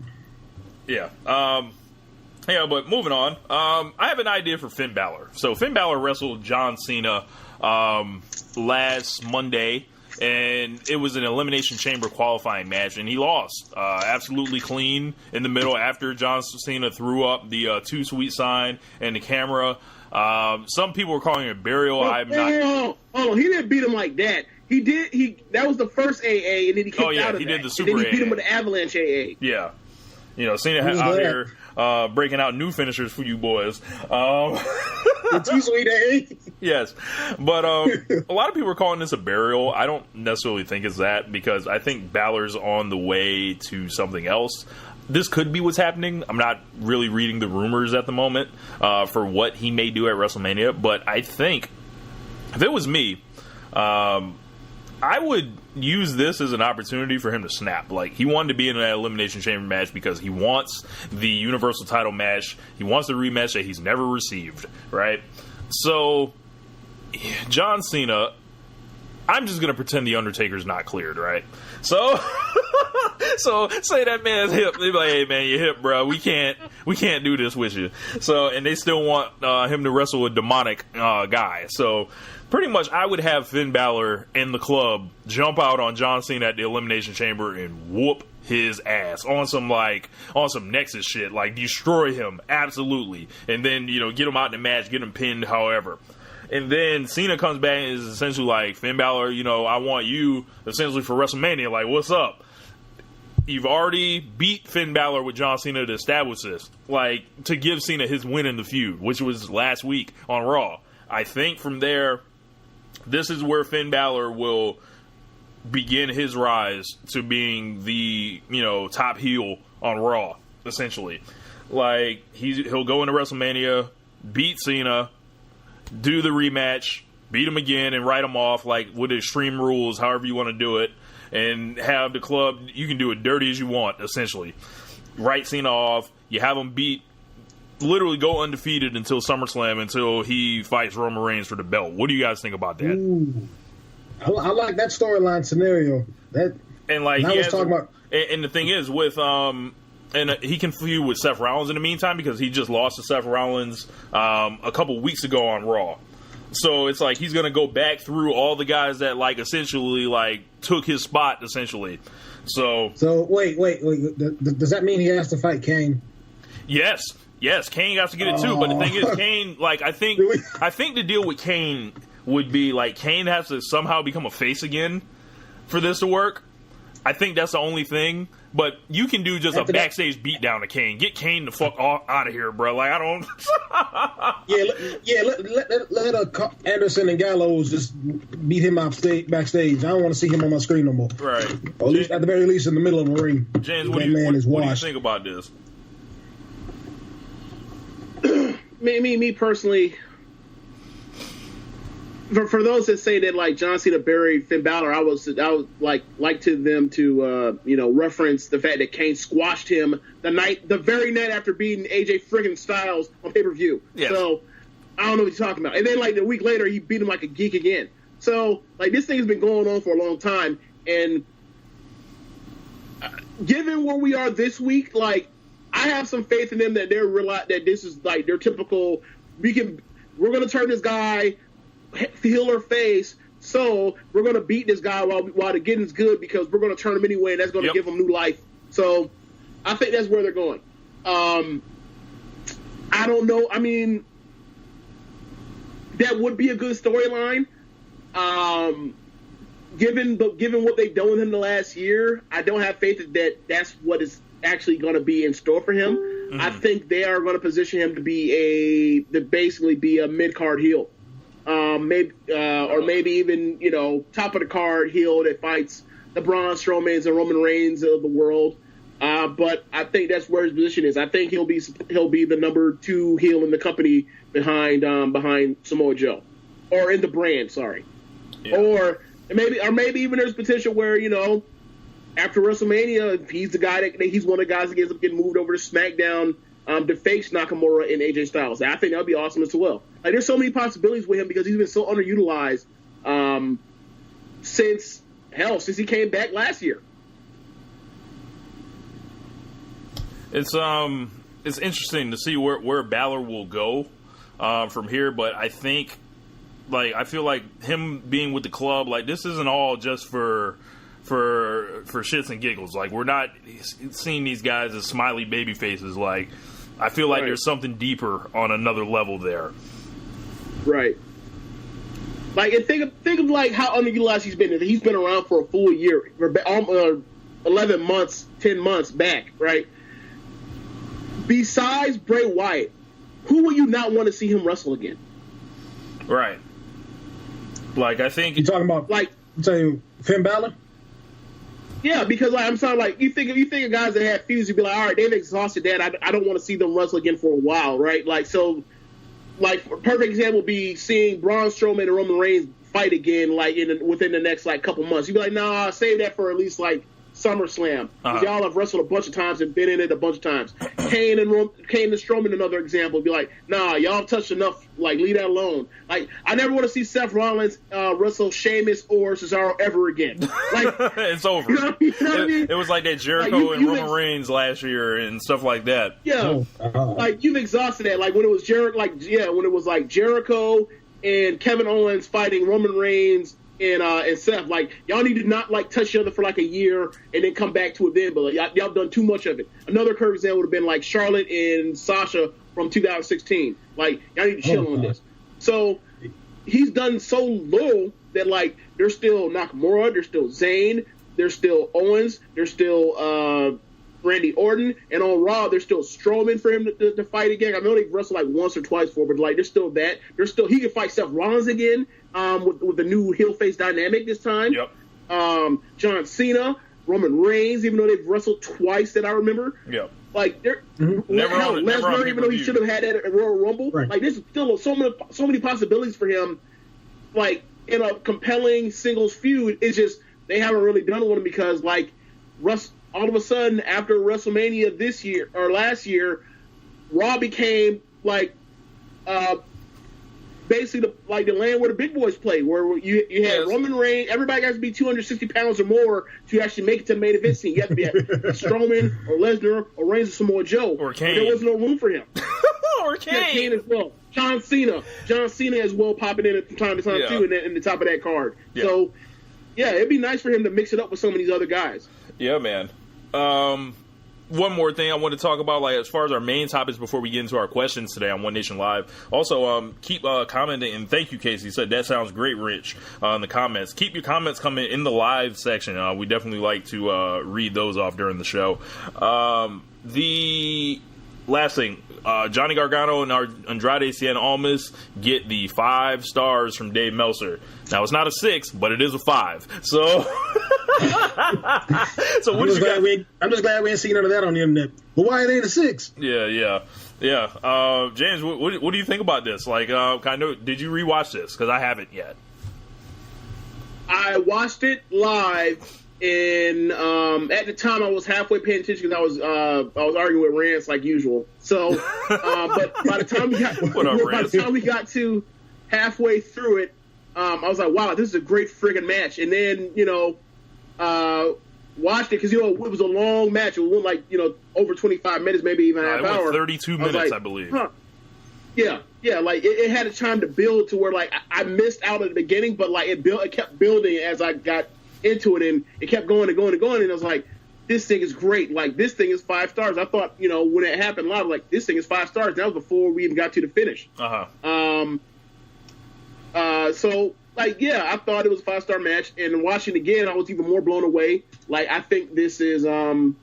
Yeah. But moving on. I have an idea for Finn Balor. So Finn Balor wrestled John Cena last Monday, and it was an Elimination Chamber qualifying match, and he lost. Absolutely clean in the middle after John Cena threw up the too sweet sign and the camera. Some people were calling it a burial. Hold on. He didn't beat him like that. That was the first AA, and then he kicked out of he that. did the Super and then he beat AA. him with the Avalanche AA. Yeah. Cena out here breaking out new finishers for you boys. The too sweet AA. Yes. But a lot of people are calling this a burial. I don't necessarily think it's that because I think Balor's on the way to something else. This could be what's happening. I'm not really reading the rumors at the moment for what he may do at WrestleMania, but I think if it was me, I would use this as an opportunity for him to snap. Like, he wanted to be in an Elimination Chamber match because he wants the Universal title match. He wants the rematch that he's never received, right? So, John Cena, I'm just gonna pretend the Undertaker's not cleared, right? So, so say that man's hip. They be like, "Hey man, your hip, bro. We can't do this with you." So, and they still want him to wrestle a demonic guy. So, pretty much, I would have Finn Balor in the club jump out on John Cena at the Elimination Chamber and whoop his ass on some Nexus shit, like destroy him absolutely, and then get him out in the match, get him pinned, however. And then Cena comes back and is essentially like, Finn Balor, I want you essentially for WrestleMania. Like, what's up? You've already beat Finn Balor with John Cena to establish this. Like, to give Cena his win in the feud, which was last week on Raw. I think from there, this is where Finn Balor will begin his rise to being the, top heel on Raw, essentially. Like, he'll go into WrestleMania, beat Cena, do the rematch, beat him again, and write him off, like, with Extreme Rules, however you want to do it, and have the club, you can do it dirty as you want, essentially. Write Cena off, you have him beat, literally go undefeated until SummerSlam, until he fights Roman Reigns for the belt. What do you guys think about that? Ooh. I like that storyline scenario. And the thing is, with and he can feud with Seth Rollins in the meantime, because he just lost to Seth Rollins a couple weeks ago on Raw. So it's like he's going to go back through all the guys that essentially took his spot essentially. So wait. Does that mean he has to fight Kane? Yes, Kane got to get it too. But the thing is, Kane, I think the deal with Kane would be Kane has to somehow become a face again for this to work. I think that's the only thing. But you can do just a backstage beatdown to Kane. Get Kane the fuck out of here, bro. I don't. Let Anderson and Gallows just beat him backstage. I don't want to see him on my screen no more. Right. Or at least, at the very least, in the middle of the ring. James, what do you think about this? Me personally. For those that say that John Cena buried Finn Balor, I would like to them to reference the fact that Kane squashed him the very night after beating AJ friggin' Styles on pay-per-view. Yes. So I don't know what you're talking about. And then a week later he beat him like a geek again. So this thing has been going on for a long time, and given where we are this week, I have some faith in them that they're realize that this is their typical. We're gonna turn this guy heel or face, so we're going to beat this guy while the getting's good, because we're going to turn him anyway, and that's going to give him new life. So I think that's where they're going. I don't know. I mean, that would be a good storyline. Given what they've done with him the last year, I don't have faith that that's what is actually going to be in store for him. Mm-hmm. I think they are going to position him to basically be a mid-card heel. Maybe even top of the card heel that fights the Braun Strowmans and Roman Reigns of the world. But I think that's where his position is. I think he'll be the number 2 heel in the company behind Samoa Joe, or in the brand. Sorry, yeah. or maybe even there's potential where after WrestleMania he's the guy he's one of the guys that ends up getting moved over to SmackDown to face Nakamura and AJ Styles. I think that would be awesome as well. There's so many possibilities with him because he's been so underutilized since he came back last year. It's interesting to see where Balor will go from here, but I think I feel like him being with the club, this isn't all just for shits and giggles. We're not seeing these guys as smiley baby faces. I feel like there's something deeper on another level there. Right. And think of how underutilized he's been. He's been around for a full year, 11 months, 10 months back, right? Besides Bray Wyatt, who would you not want to see him wrestle again? Right. I think you're talking about Finn Balor. Yeah, because I'm sorry, you think of guys that have feuds, you'd be like, all right, they've exhausted that. I don't want to see them wrestle again for a while, right? A perfect example would be seeing Braun Strowman and Roman Reigns fight again, within the next couple months. You'd be like, nah, save that for at least SummerSlam. Y'all have wrestled a bunch of times and been in it a bunch of times. Kane and Strowman, another example, would be like, nah, y'all touched enough. Like, leave that alone. Like, I never want to see Seth Rollins wrestle Sheamus or Cesaro ever again. Like, it's over. You know what I mean? It was like that Jericho and Roman Reigns last year and stuff like that. Yeah, like you've exhausted that. Like when it was Jericho and Kevin Owens fighting Roman Reigns and Seth. Like, y'all need to not like touch each other for like a year and then come back to it then. But like, y'all done too much of it. Another curve example would have been like Charlotte and Sasha from 2016. Like, y'all need to chill on this. So he's done so little that like there's still Nakamura, there's still Zayn, there's still Owens, there's still Randy Orton, and on Raw there's still Strowman for him to fight again. I know they've wrestled like once or twice before, but like there's still that. There's still he can fight Seth Rollins again with the new heel face dynamic this time. Yep. John Cena, Roman Reigns, even though they've wrestled twice that I remember. Yep. Like they're Lesnar, even though he should have had that at Royal Rumble. Right. Like there's still so many possibilities for him. Like in a compelling singles feud, it's just they haven't really done one because like all of a sudden after WrestleMania this year or last year, Raw became like basically the land where the big boys play, where you had Roman Reigns. Everybody has to be 260 pounds or more to actually make it to the main event scene. You have to be Strowman or Lesnar or Reigns or Samoa Joe. Or Kane. There was no room for him. Or Kane. Yeah, Kane as well. John Cena as well popping in from time to time too, in the top of that card. Yeah. So yeah, it'd be nice for him to mix it up with some of these other guys. Yeah, man. One more thing I want to talk about, like as far as our main topics before we get into our questions today on One Nation Live. Also, keep commenting, and thank you, Casey. Said that sounds great, Rich. In the comments, keep your comments coming in the live section. We definitely like to read those off during the show. The last thing, Johnny Gargano and Andrade Cien Almas get the 5 stars from Dave Meltzer. Now it's not a 6, but it is a 5. So. So what I'm just glad we ain't seen none of that on the internet. But why it ain't a 6? Yeah. James, what do you think about this? Like, kind of, did you rewatch this? Because I haven't yet. I watched it live, and at the time I was halfway paying attention because I was arguing with Rance like usual. So, but by the time we got to halfway through it, I was like, wow, this is a great friggin' match. And then watched it because it was a long match. It went like over 25 minutes, maybe even half hour. 32 minutes, I believe. Huh. Yeah, like it had a time to build to where like I missed out at the beginning, but like it kept building as I got into it, and it kept going and going and going, and I was like, this thing is great. Like this thing is 5 stars. I thought when it happened live, like this thing is 5 stars. That was before we even got to the finish. So. Like, yeah, I thought it was a 5-star match, and watching it again, I was even more blown away. Like, I think this is, I don't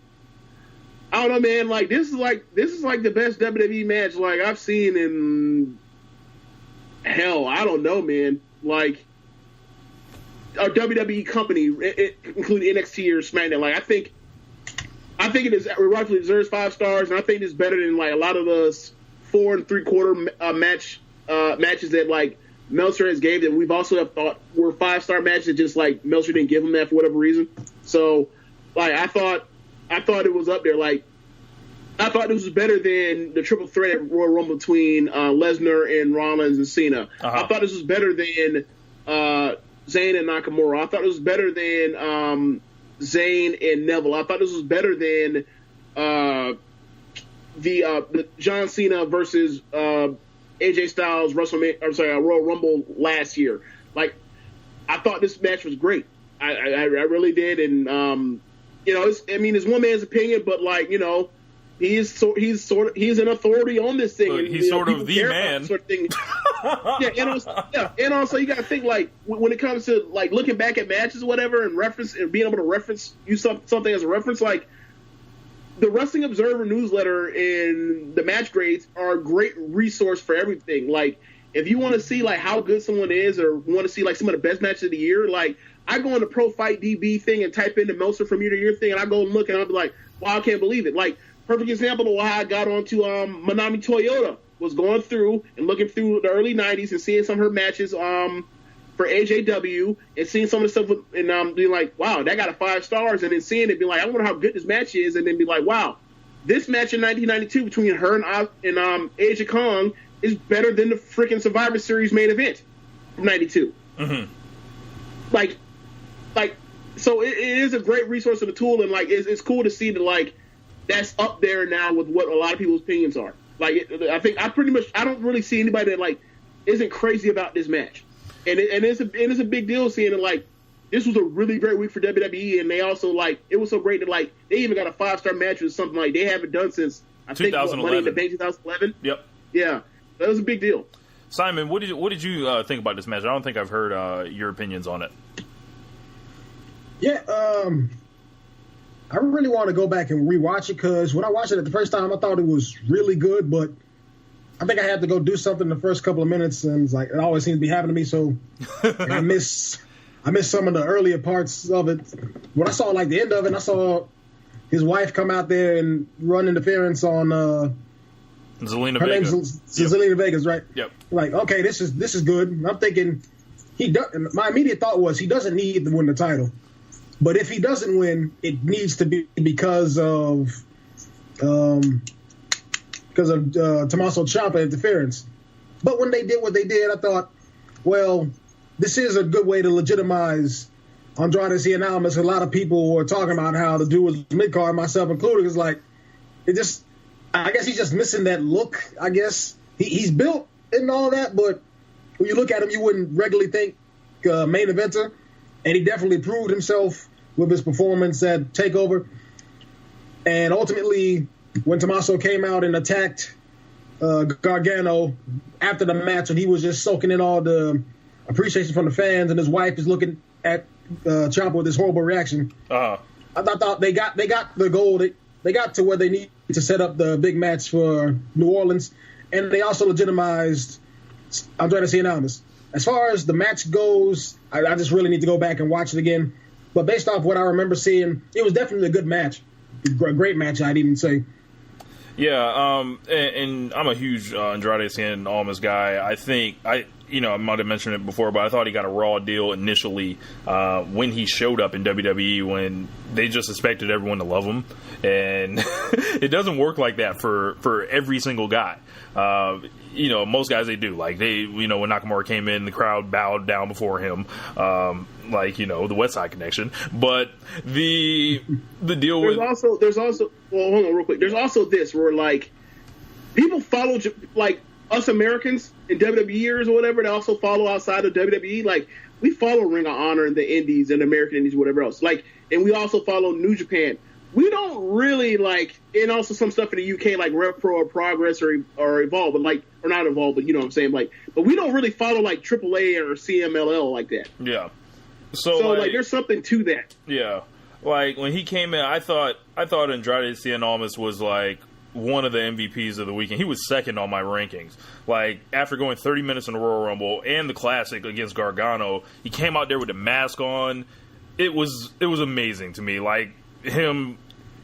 know, man. Like, this is like the best WWE match like I've seen in hell. I don't know, man. Like, a WWE company, including NXT or SmackDown. Like, I think it rightfully deserves 5 stars, and I think it's better than like a lot of the 4 3/4 matches that like. Meltzer has gave that we've also have thought were 5-star matches, just like Meltzer didn't give them that for whatever reason. So, like I thought it was up there. Like I thought this was better than the triple threat at Royal Rumble between Lesnar and Rollins and Cena. I thought this was better than Zayn and Nakamura. I thought it was better than Zayn and Neville. I thought this was better than the John Cena versus AJ Styles Royal Rumble last year. Like, I thought this match was great. I really did, and it's one man's opinion, but like he's an authority on this thing. Look, he's sort of the man. Sort of thing. And also you got to think like when it comes to like looking back at matches or whatever and reference and being able to use something as a reference like. The Wrestling Observer newsletter and the match grades are a great resource for everything. Like, if you want to see like how good someone is, or want to see like some of the best matches of the year, like I go on the Pro Fight DB thing and type in the Meltzer from year to year thing, and I go and look, and I'll be like, wow, I can't believe it. Like, perfect example of why I got onto Manami Toyota was going through and looking through the early '90s and seeing some of her matches for AJW and seeing some of the stuff and being like, wow, that got a 5 stars, and then seeing it be like, I wonder how good this match is, and then be like, wow, this match in 1992 between her and Aja Kong is better than the freaking Survivor Series main event from 92. Mm-hmm. Like, so it is a great resource and a tool, and like it's cool to see that like that's up there now with what a lot of people's opinions are. Like, I don't really see anybody that like isn't crazy about this match, and it's a big deal seeing it like this was a really great week for WWE, and they also like it was so great that like they even got a 5-star match with something like they haven't done since I think Money in the Bank 2011. Yep. Yeah, that was a big deal. Simon, what did you think about this match? I don't think I've heard your opinions on it. Yeah, I really want to go back and rewatch it because when I watched it the first time, I thought it was really good, but I think I had to go do something the first couple of minutes, and it's like it always seems to be happening to me. So I miss some of the earlier parts of it. When I saw like the end of it, and I saw his wife come out there and run interference on Zelina her Vega. name's Zelina Vega's, right? Yep. Like, okay, this is good. And I'm thinking my immediate thought was he doesn't need to win the title. But if he doesn't win, it needs to be because of Tommaso Ciampa interference. But when they did what they did, I thought, well, this is a good way to legitimize Andrade Cien Almas. A lot of people were talking about how the dude was mid-card, myself included. It's like, I guess he's just missing that look, I guess. He's built and all that, but when you look at him, you wouldn't regularly think main eventer. And he definitely proved himself with his performance at TakeOver. And ultimately, when Tommaso came out and attacked Gargano after the match, and he was just soaking in all the appreciation from the fans, and his wife is looking at Ciampa with this horrible reaction. Uh-huh. I thought they got the goal. They got to where they need to set up the big match for New Orleans, and they also legitimized Andrade Cien Almas. As far as the match goes, I just really need to go back and watch it again. But based off what I remember seeing, it was definitely a good match. A great match, I'd even say. Yeah, and I'm a huge Andrade Cien Almas guy. I think I might have mentioned it before, but I thought he got a Raw deal initially when he showed up in WWE, when they just expected everyone to love him, and it doesn't work like that for every single guy. Most guys, they do. Like when Nakamura came in, the crowd bowed down before him, the West Side Connection. But the deal there's also well, hold on real quick. There's also this where like people follow like us Americans in WWE or whatever. They also follow outside of WWE. Like we follow Ring of Honor and the Indies and American Indies, whatever else. Like, and we also follow New Japan. We don't really like, and also some stuff in the UK like Rev Pro or Progress or Evolve, but like, or not Evolve, but you know what I'm saying, like, but we don't really follow like AAA or CMLL like that. Yeah. So like there's something to that. Yeah. Like when he came in, I thought Andrade Cien Almas was like one of the MVPs of the weekend. He was second on my rankings. Like after going 30 minutes in the Royal Rumble and the Classic against Gargano, he came out there with the mask on. It was amazing to me. Like him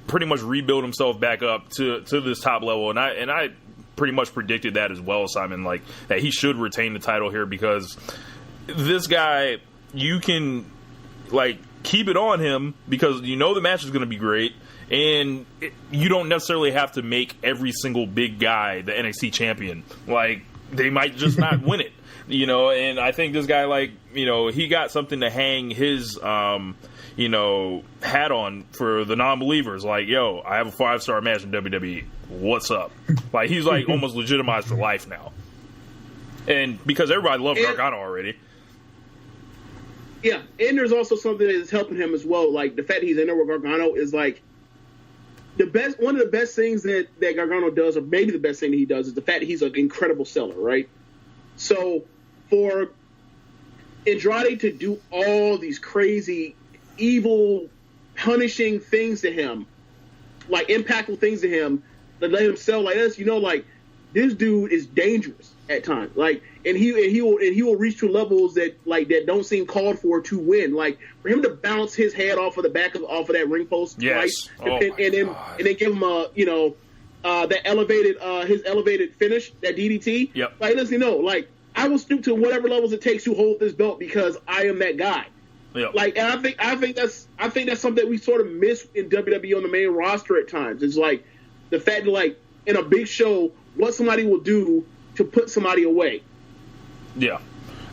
pretty much rebuild himself back up to this top level, and I pretty much predicted that as well, Simon. Like that he should retain the title here because this guy, you can like keep it on him because you know the match is going to be great, and you don't necessarily have to make every single big guy the NXT champion. Like they might just not win it, And I think this guy, like he got something to hang his hat on for the non-believers. Like, yo, I have a 5-star match in WWE. What's up? Like he's like almost legitimized for life now, and because everybody loved Gargano already. Yeah, and there's also something that is helping him as well. Like the fact that he's in there with Gargano is like one of the best things that Gargano does, or maybe the best thing that he does, is the fact that he's an incredible seller, right? So for Andrade to do all these crazy, evil, punishing things to him, like impactful things to him, that let him sell like this, like this dude is dangerous at times. Like, and he will reach to levels that don't seem called for to win. Like for him to bounce his head off of that ring post, yes, twice, and then give him that elevated his elevated finish, that DDT. Yep. Like listen, like I will stoop to whatever levels it takes to hold this belt because I am that guy. Yep. Like, and I think that's something that we sort of miss in WWE on the main roster at times. It's like the fact that, like, in a big show, what somebody will do to put somebody away. Yeah.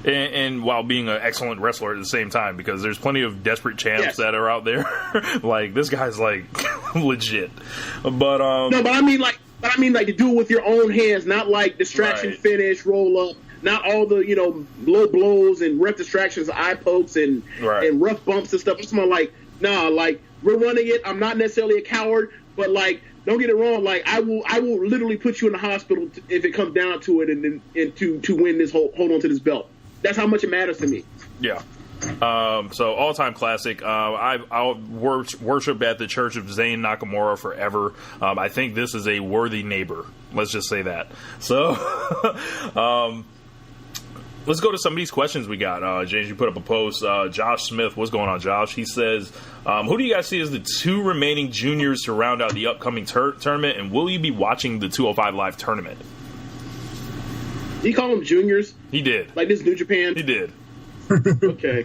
And while being an excellent wrestler at the same time, because there's plenty of desperate champs that are out there. Like, this guy's, like, legit. But, no, but I mean, like, to do it with your own hands, not like distraction finish, roll up, not all the, you know, low blows and ref distractions, eye pokes and rough bumps and stuff. It's more like, nah, like, we're running it. I'm not necessarily a coward, but, like, don't get it wrong. Like, I will literally put you in the hospital if it comes down to it and to win this hold on to this belt. That's how much it matters to me. Yeah. So all-time classic. I'll worship at the Church of Zayn Nakamura forever. I think this is a worthy neighbor. Let's just say that. So, let's go to some of these questions we got. James, you put up a post. Josh Smith, what's going on, Josh? He says, who do you guys see as the two remaining juniors to round out the upcoming tournament, and will you be watching the 205 Live tournament? Did he call them juniors? He did. Like this New Japan? He did. Okay.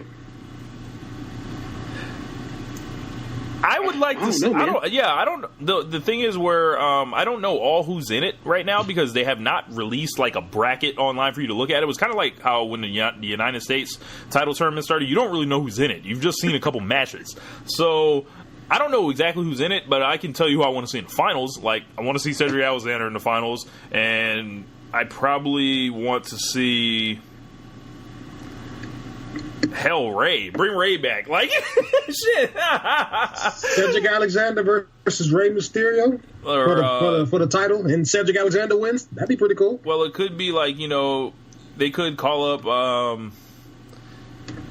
I would like to see. The thing is where I don't know all who's in it right now because they have not released like a bracket online for you to look at. It was kind of like how when the United States title tournament started, you don't really know who's in it. You've just seen a couple matches. So I don't know exactly who's in it, but I can tell you who I want to see in the finals. Like, I want to see Cedric Alexander in the finals, and I probably want to see Ray. Bring Ray back. Like, shit. Cedric Alexander versus Rey Mysterio for the title, and Cedric Alexander wins. That'd be pretty cool. Well, it could be like, you know, they could call up. I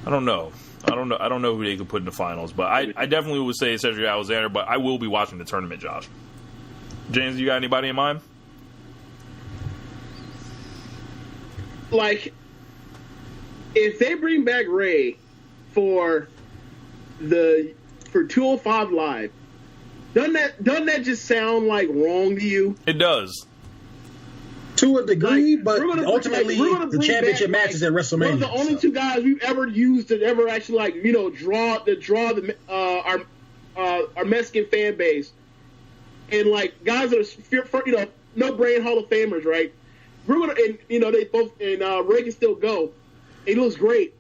don't know who they could put in the finals, but I definitely would say Cedric Alexander. But I will be watching the tournament, Josh. James, you got anybody in mind? Like, if they bring back Ray for 205 Live, doesn't that just sound like wrong to you? It does. To a degree, like, but ultimately the championship matches at WrestleMania. One of the only two guys we've ever used to ever actually, like, you know, draw our Mexican fan base, and like guys that are, you know, no brain Hall of Famers, right? We're gonna, and you know, they both, and Ray can still go. He looks great,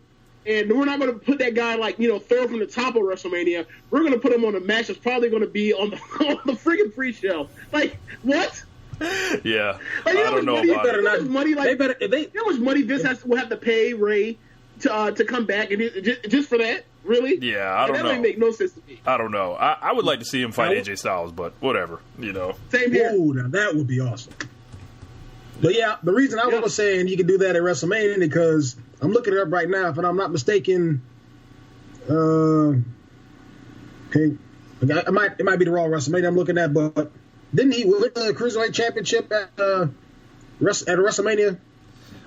and we're not gonna put that guy, like, you know, third from the top of WrestleMania. We're gonna put him on a match that's probably gonna be on the freaking pre-show. Like, what? Yeah, like, I don't know about it. How much money Vince will have to pay Ray to come back, and just for that, really? Yeah, I don't know. That doesn't make no sense to me. I don't know. I would like to see him fight AJ Styles, but whatever, you know. Same here. Oh, now that would be awesome. But yeah, the reason I was saying you could do that at WrestleMania because I'm looking it up right now. If I'm not mistaken, it might be the Raw WrestleMania I'm looking at, but didn't he win the Cruiserweight Championship at WrestleMania?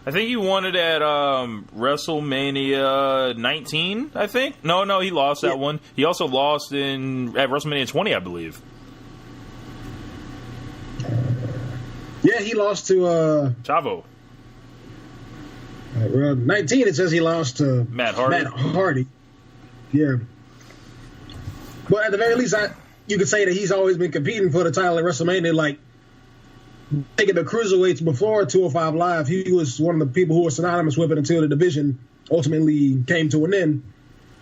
I think he won it at WrestleMania 19, I think. No, he lost that one. He also lost at WrestleMania 20, I believe. Yeah, he lost to Chavo. 19, it says he lost to Matt Hardy. Yeah. But at the very least, you could say that he's always been competing for the title at WrestleMania. Like, taking the cruiserweights before 205 Live, he was one of the people who were synonymous with it until the division ultimately came to an end.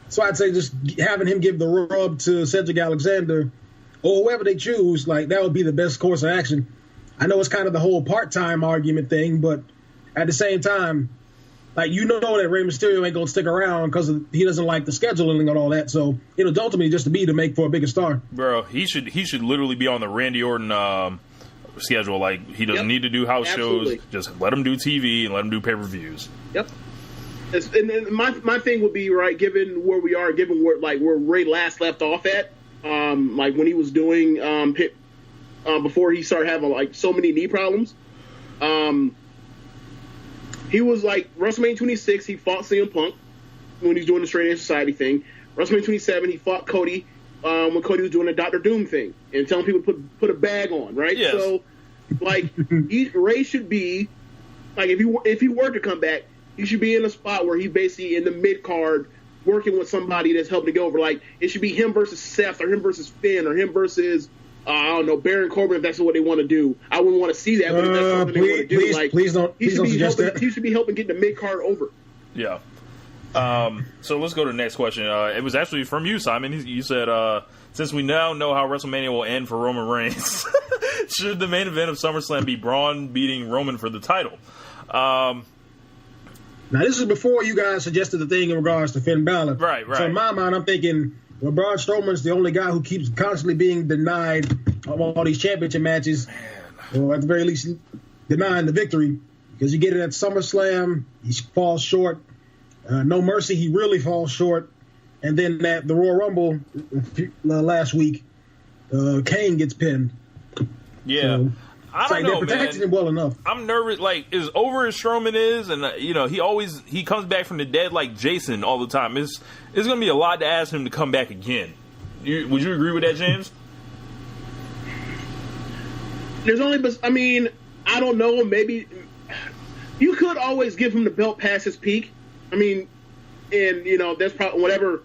So I'd say just having him give the rub to Cedric Alexander or whoever they choose, like, that would be the best course of action. I know it's kind of the whole part-time argument thing, but at the same time, like, you know that Rey Mysterio ain't going to stick around because he doesn't like the scheduling and all that. So it'll ultimately just be to make for a bigger star. Bro, he should literally be on the Randy Orton schedule. Like, he doesn't need to do house shows. Just let him do TV and let him do pay-per-views. Yep. And my thing would be, right, given where we are, given where Ray last left off at, like when he was doing before he started having like so many knee problems. He was like WrestleMania 26. He fought CM Punk when he was doing the Straight Edge Society thing. WrestleMania 27. He fought Cody when Cody was doing the Dr. Doom thing and telling people to put a bag on. Right. Yes. So like Ray should be Like if he were to come back, he should be in a spot where he's basically in the mid card working with somebody that's helping to go over. Like it should be him versus Seth or him versus Finn or him versus I don't know, Baron Corbin if that's what they want to do. I wouldn't want to see that, but if that's something they want to do, please don't suggest that. He should be helping get the mid card over. Yeah. So let's go to the next question. It was actually from you, Simon. You said, since we now know how WrestleMania will end for Roman Reigns, should the main event of SummerSlam be Braun beating Roman for the title? Now, this is before you guys suggested the thing in regards to Finn Balor. Right. So in my mind, I'm thinking, well, Braun Strowman's the only guy who keeps constantly being denied all these championship matches, or at the very least denying the victory, because you get it at SummerSlam, he falls short. No Mercy, he really falls short. And then at the Royal Rumble last week, Kane gets pinned. Yeah. So, I don't know, they're protecting him well enough. I'm nervous. Like, as over as Strowman is, and he comes back from the dead like Jason all the time. It's going to be a lot to ask him to come back again. Would you agree with that, James? There's only, I mean, I don't know. Maybe you could always give him the belt past his peak. I mean, and that's probably whatever.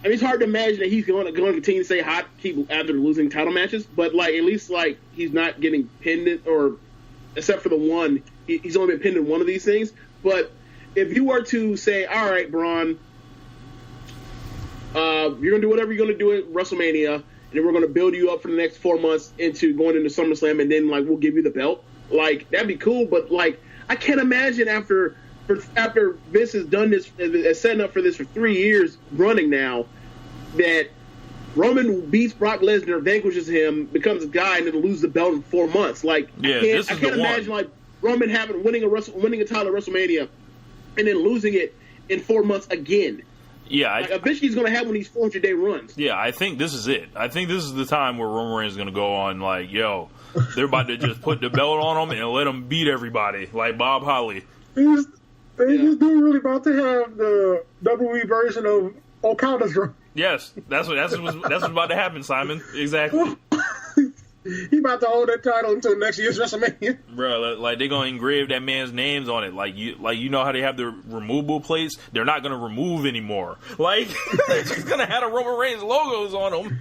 I mean, it's hard to imagine that he's going to continue to stay hot, keep after losing title matches. But like, at least like he's not getting pinned, or except for the one, he's only been pinned in one of these things. But if you were to say, all right, Braun, you're gonna do whatever you're gonna do at WrestleMania, and then we're gonna build you up for the next 4 months into going into SummerSlam, and then like we'll give you the belt. Like that'd be cool. But like, I can't imagine after Vince has done this, is setting up for this for 3 years running now, that Roman beats Brock Lesnar, vanquishes him, becomes a guy, and then loses the belt in 4 months. Like, I can't imagine like Roman winning a title at WrestleMania and then losing it in 4 months again. Yeah, like, eventually he's going to have one of these 400-day runs. Yeah, I think this is it. I think this is the time where Roman Reigns is going to go on like, yo, they're about to just put the belt on him and let him beat everybody like Bob Holly. They just really about to have the WWE version of Okada's run. Yes, that's what's about to happen, Simon. Exactly. He about to hold that title until next year's WrestleMania. Bro, like they're gonna engrave that man's names on it. Like you know how they have the removable plates? They're not gonna remove anymore. Like they're just gonna have the Roman Reigns logos on them.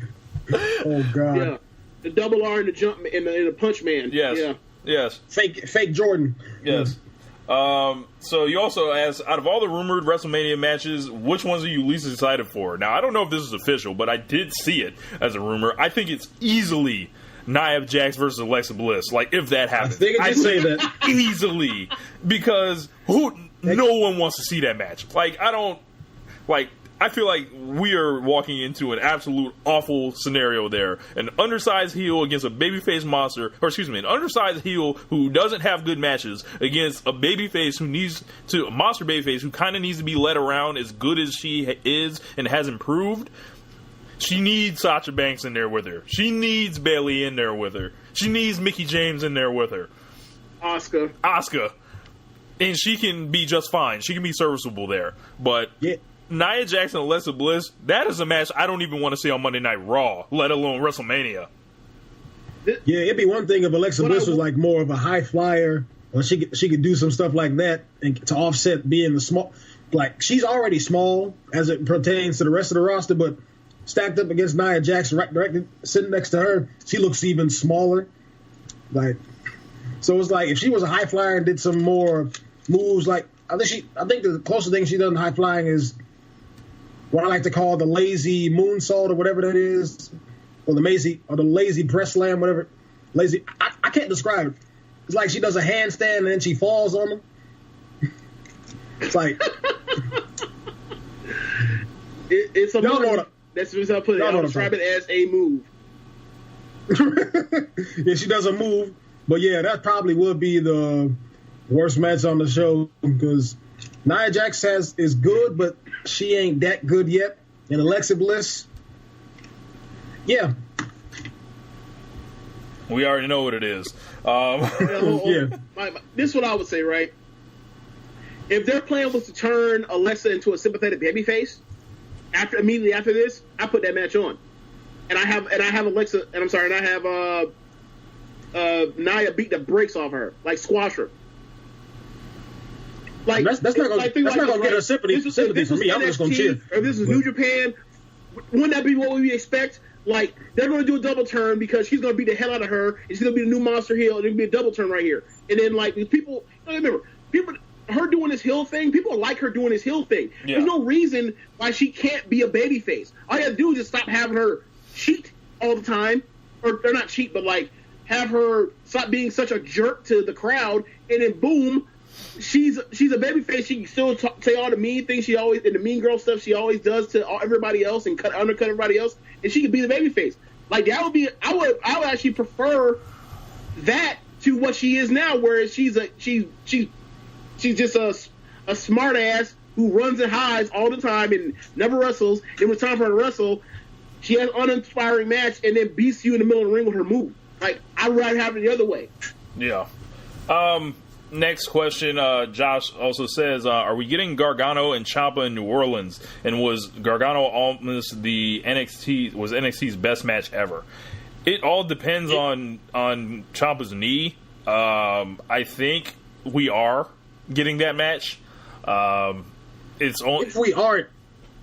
Oh God. Yeah. The double R and the jump and the punch man. Yes. Yeah. Yes. Fake Jordan. Yes. So you also asked, out of all the rumored WrestleMania matches, which ones are you least excited for? Now, I don't know if this is official, but I did see it as a rumor. I think it's easily Nia Jax versus Alexa Bliss. Like, if that happens. I say that. Easily. Because no one wants to see that match. I feel like we are walking into an absolute awful scenario there. An undersized heel against a babyface monster, or excuse me, an undersized heel who doesn't have good matches against a babyface a monster babyface who kind of needs to be led around as good as she is and has improved. She needs Sasha Banks in there with her. She needs Bayley in there with her. She needs Mickie James in there with her. Asuka. And she can be just fine. She can be serviceable there. But yeah. Nia Jax and Alexa Bliss, that is a match I don't even want to see on Monday Night Raw, let alone WrestleMania. Yeah, it'd be one thing if Alexa Bliss was like more of a high flyer, or she could do some stuff like that and to offset being the small. Like, she's already small as it pertains to the rest of the roster, but stacked up against Nia Jax, directly sitting next to her, she looks even smaller. Like, so it's like if she was a high flyer and did some more moves, like I think the closest thing she does in high flying is what I like to call the lazy moonsault or whatever that is, or the lazy press slam, whatever. Lazy, I can't describe it. It's like she does a handstand and then she falls on them. It's like it's a move. That's what I put it. I'll describe it as a move. Yeah, she does a move, but yeah, that probably would be the worst match on the show because Nia Jax is good, but she ain't that good yet. And Alexa Bliss, yeah. We already know what it is. Yeah. This is what I would say, right? If their plan was to turn Alexa into a sympathetic babyface, immediately after this, I put that match on, and I have Alexa, and I'm sorry, and I have Nia beat the brakes off her, like squash her. Like that's not gonna get her sympathy from me. I'm just gonna cheer. Or this is New Japan. Wouldn't that be what we expect? Like, they're going to do a double turn because she's going to beat the hell out of her, and she's going to be the new monster heel, and it'll be a double turn right here. And then, like, people, her doing this heel thing, people like her doing this heel thing. Yeah. There's no reason why she can't be a babyface. All you have to do is just stop having her cheat all the time, or not cheat, but, like, have her stop being such a jerk to the crowd, and then boom, she's a babyface. She can still say all the mean things and the mean girl stuff she always does to everybody else and undercut everybody else, and she could be the babyface. Like, that would be, I would actually prefer that to what she is now, whereas she's just a smart ass who runs and hides all the time and never wrestles. And when it's time for her to wrestle, she has an uninspiring match and then beats you in the middle of the ring with her move. Like, I'd rather have it the other way. Yeah. Next question, Josh also says, are we getting Gargano and Ciampa in New Orleans? And was Gargano almost NXT's best match ever? It all depends on Ciampa's knee. I think we are getting that match. If we aren't,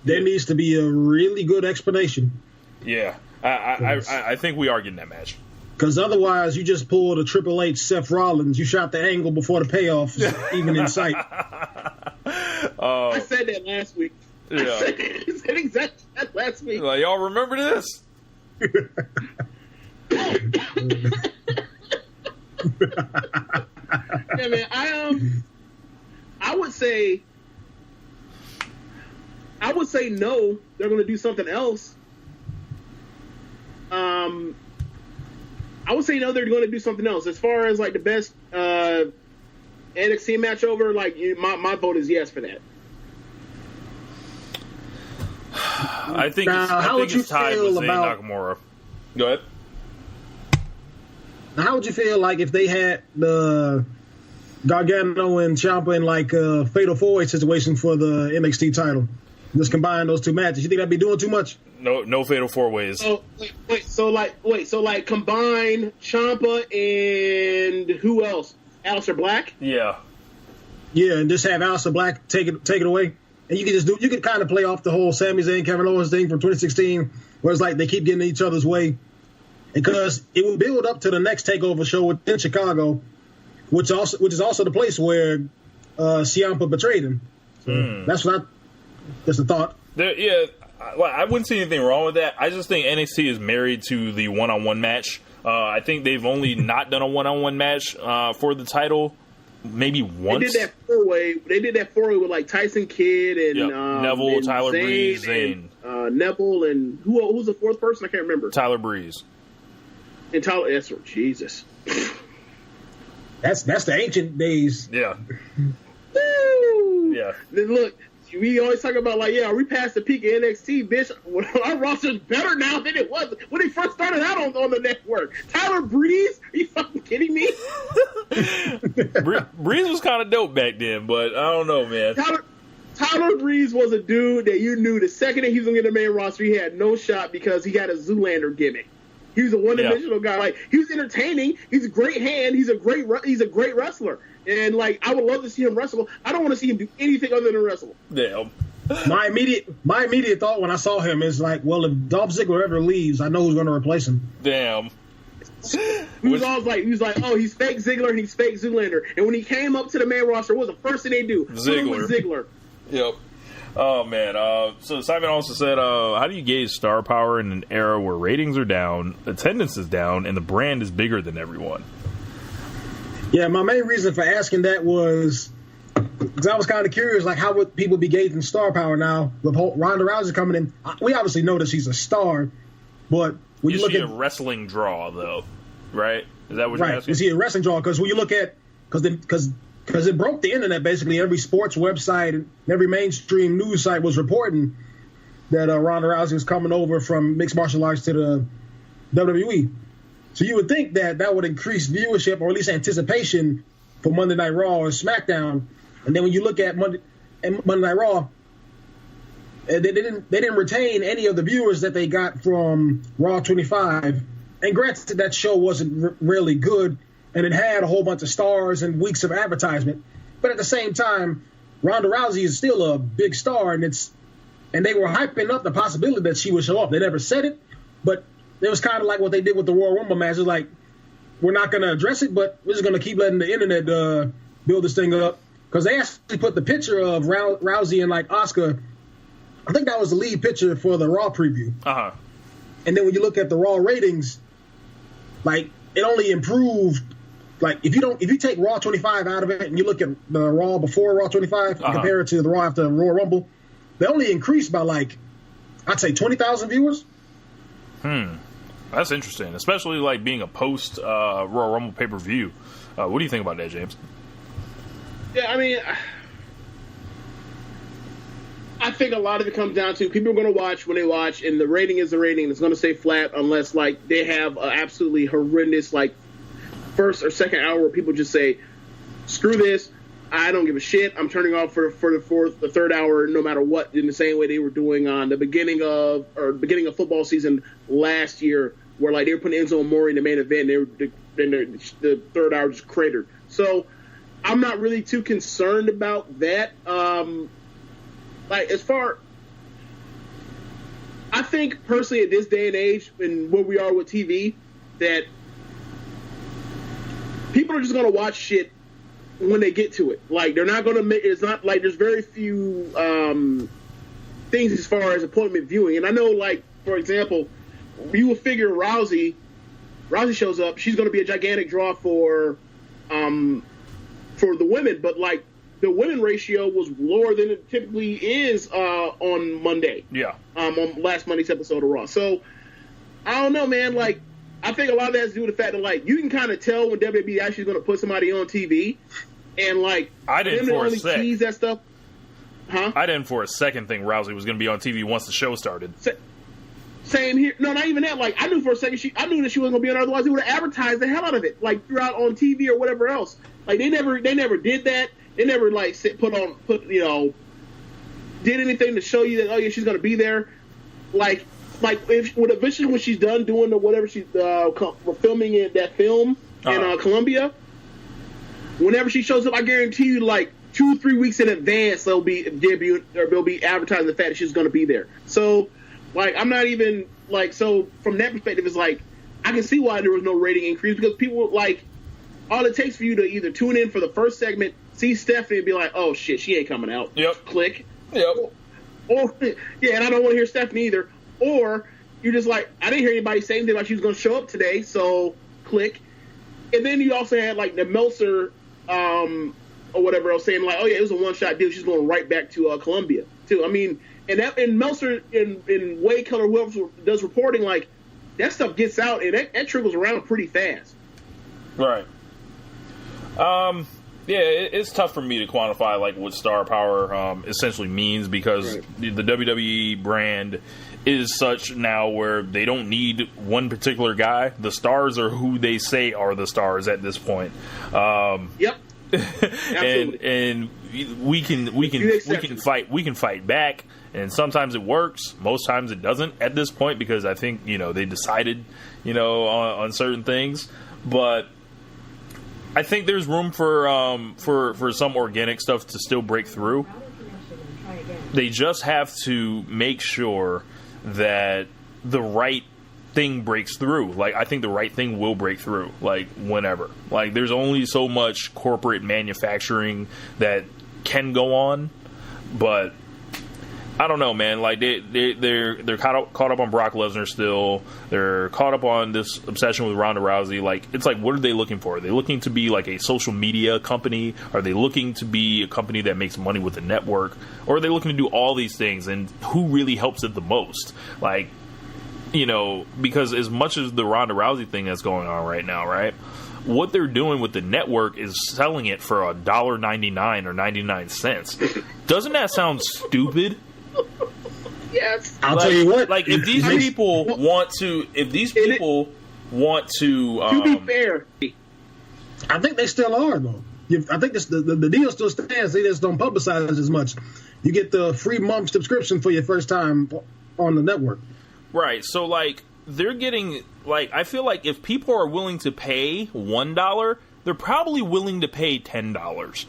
there needs to be a really good explanation. Yeah, I think we are getting that match. Because otherwise, you just pulled a Triple H Seth Rollins. You shot the angle before the payoff is even in sight. I said that last week. Yeah. I said exactly that last week. Like, y'all remember this? Yeah, man. I would say no. They're going to do something else. I would say no, they're going to do something else. As far as, like, the best NXT match over, like, my vote is yes for that. I think it's tied with Zayn Nakamura. Go ahead. Now, how would you feel like if they had the Gargano and Ciampa in, like, a fatal four-way situation for the NXT title? Just combine those two matches. You think that'd be doing too much? No fatal four ways. So combine Ciampa and who else? Aleister Black? Yeah. Yeah, and just have Aleister Black take it away. And you could kind of play off the whole Sami Zayn, Kevin Owens thing from 2016, where it's like they keep getting in each other's way. Because it will build up to the next takeover show in Chicago, which is also the place where Ciampa betrayed him. So that's the thought. I wouldn't see anything wrong with that. I just think NXT is married to the one-on-one match. I think they've only not done a one-on-one match for the title maybe once. They did that four-way with, like, Tyson Kidd and Neville, and Tyler Breeze, Zayn. Neville, and who was the fourth person? I can't remember. Tyler Breeze. And Tyler Esser. Jesus. That's the ancient days. Yeah. Woo! Yeah. Then look, we always talk about, like, we passed the peak of NXT, bitch. Our roster's better now than it was when they first started out on the network. Tyler Breeze? Are you fucking kidding me? Breeze was kind of dope back then, but I don't know, man. Tyler Breeze was a dude that you knew the second that he was going to get the main roster, he had no shot because he had a Zoolander gimmick. He was a one-dimensional guy. Like, he was entertaining. He's a great hand. He's a great wrestler. And, like, I would love to see him wrestle. I don't want to see him do anything other than wrestle. Damn. My immediate thought when I saw him is like, well, if Dolph Ziggler ever leaves, I know who's going to replace him. Damn. He was like, oh, he's fake Ziggler and he's fake Zoolander. And when he came up to the main roster, what was the first thing they do? Ziggler. Yep. Oh, man. So Simon also said, how do you gauge star power in an era where ratings are down, attendance is down, and the brand is bigger than everyone? Yeah, my main reason for asking that was because I was kind of curious, like, how would people be gauging star power now with Ronda Rousey coming in? We obviously know that she's a star, but when you look at a wrestling draw, though, right? Is that what you're asking? Is he a wrestling draw? Because when you look at because it broke the internet, basically every sports website and every mainstream news site was reporting that Ronda Rousey was coming over from mixed martial arts to the WWE. So you would think that would increase viewership or at least anticipation for Monday Night Raw or SmackDown. And then when you look at Monday Night Raw, they didn't retain any of the viewers that they got from Raw 25. And granted, that show wasn't really good, and it had a whole bunch of stars and weeks of advertisement. But at the same time, Ronda Rousey is still a big star, and they were hyping up the possibility that she would show up. They never said it, but it was kind of like what they did with the Royal Rumble match. It's like, we're not going to address it, but we're just going to keep letting the internet build this thing up. Because they actually put the picture of Rousey and, like, Asuka. I think that was the lead picture for the Raw preview. Uh-huh. And then when you look at the Raw ratings, like, it only improved. Like, if you take Raw 25 out of it and you look at the Raw before Raw 25 and compare it to the Raw after Royal Rumble, they only increased by, like, I'd say 20,000 viewers. That's interesting, especially, like, being a post Royal Rumble pay-per-view. What do you think about that, James? Yeah, I mean, I think a lot of it comes down to people are going to watch when they watch, and the rating is the rating. It's going to stay flat unless, like, they have an absolutely horrendous, like, first or second hour where people just say, screw this, I don't give a shit, I'm turning off for the third hour no matter what, in the same way they were doing on the beginning of football season last year, where, like, they were putting Enzo Amore in the main event, and the third hour just cratered. So I'm not really too concerned about that. I think personally at this day and age and where we are with TV, that people are just going to watch shit when they get to it. Like, they're not going to make, it's not like there's very few things as far as appointment viewing. And I know, like, for example, you will figure Rousey shows up, she's going to be a gigantic draw for the women, but, like, the women ratio was lower than it typically is on Monday. Yeah. On last Monday's episode of Raw. So, I don't know, man. Like, I think a lot of that has to do with the fact that, like, you can kind of tell when WWE actually is going to put somebody on TV, and, like, I didn't for a sec. Tease that stuff. Huh? I didn't for a second think Rousey was going to be on TV once the show started. Same here. No, not even that. Like, I knew for a second I knew that she wasn't going to be on. Otherwise, they would have advertised the hell out of it, like, throughout on TV or whatever else. Like, they never did that. They never, like, did anything to show you that, oh yeah, she's going to be there. Like eventually when she's done doing whatever she's filming in that film in Colombia, whenever she shows up, I guarantee you, like, 2-3 weeks in advance, they'll be advertising the fact that she's going to be there. So, like, I'm not even, like, so from that perspective, it's like, I can see why there was no rating increase, because people, like, all it takes for you to either tune in for the first segment, see Stephanie, and be like, oh shit, she ain't coming out. Yep. Click. Yep. Or yeah, and I don't want to hear Stephanie either. Or you're just like, I didn't hear anybody say anything about she was going to show up today, so click. And then you also had, like, the Meltzer or whatever else saying, like, oh yeah, it was a one-shot deal. She's going right back to Columbia too. I mean, and Meltzer and Wade Keller, whoever does reporting, like, that stuff gets out and that trickles around pretty fast. Right. Yeah, it's tough for me to quantify, like, what star power essentially means, because the WWE brand is such now where they don't need one particular guy. The stars are who they say are the stars at this point. Yep. and we can fight back, and sometimes it works, most times it doesn't at this point, because I think, they decided, on certain things, but I think there's room for some organic stuff to still break through. They just have to make sure that the right thing breaks through. Like, I think the right thing will break through, like, whenever. Like, there's only so much corporate manufacturing that can go on, but I don't know, man. Like, they're caught up on Brock Lesnar still. They're caught up on this obsession with Ronda Rousey. Like, it's like, what are they looking for? Are they looking to be like a social media company? Are they looking to be a company that makes money with the network? Or are they looking to do all these things? And who really helps it the most? Like, because as much as the Ronda Rousey thing that's going on right now, right? What they're doing with the network is selling it for $1.99 or 99 cents. Doesn't that sound stupid? Yes. I'll tell you what. Like, if these people want to, to be fair, I think they still are, though. I think the deal still stands. They just don't publicize it as much. You get the free month subscription for your first time on the network. Right. So, like, they're getting, like, I feel like if people are willing to pay $1, they're probably willing to pay $10.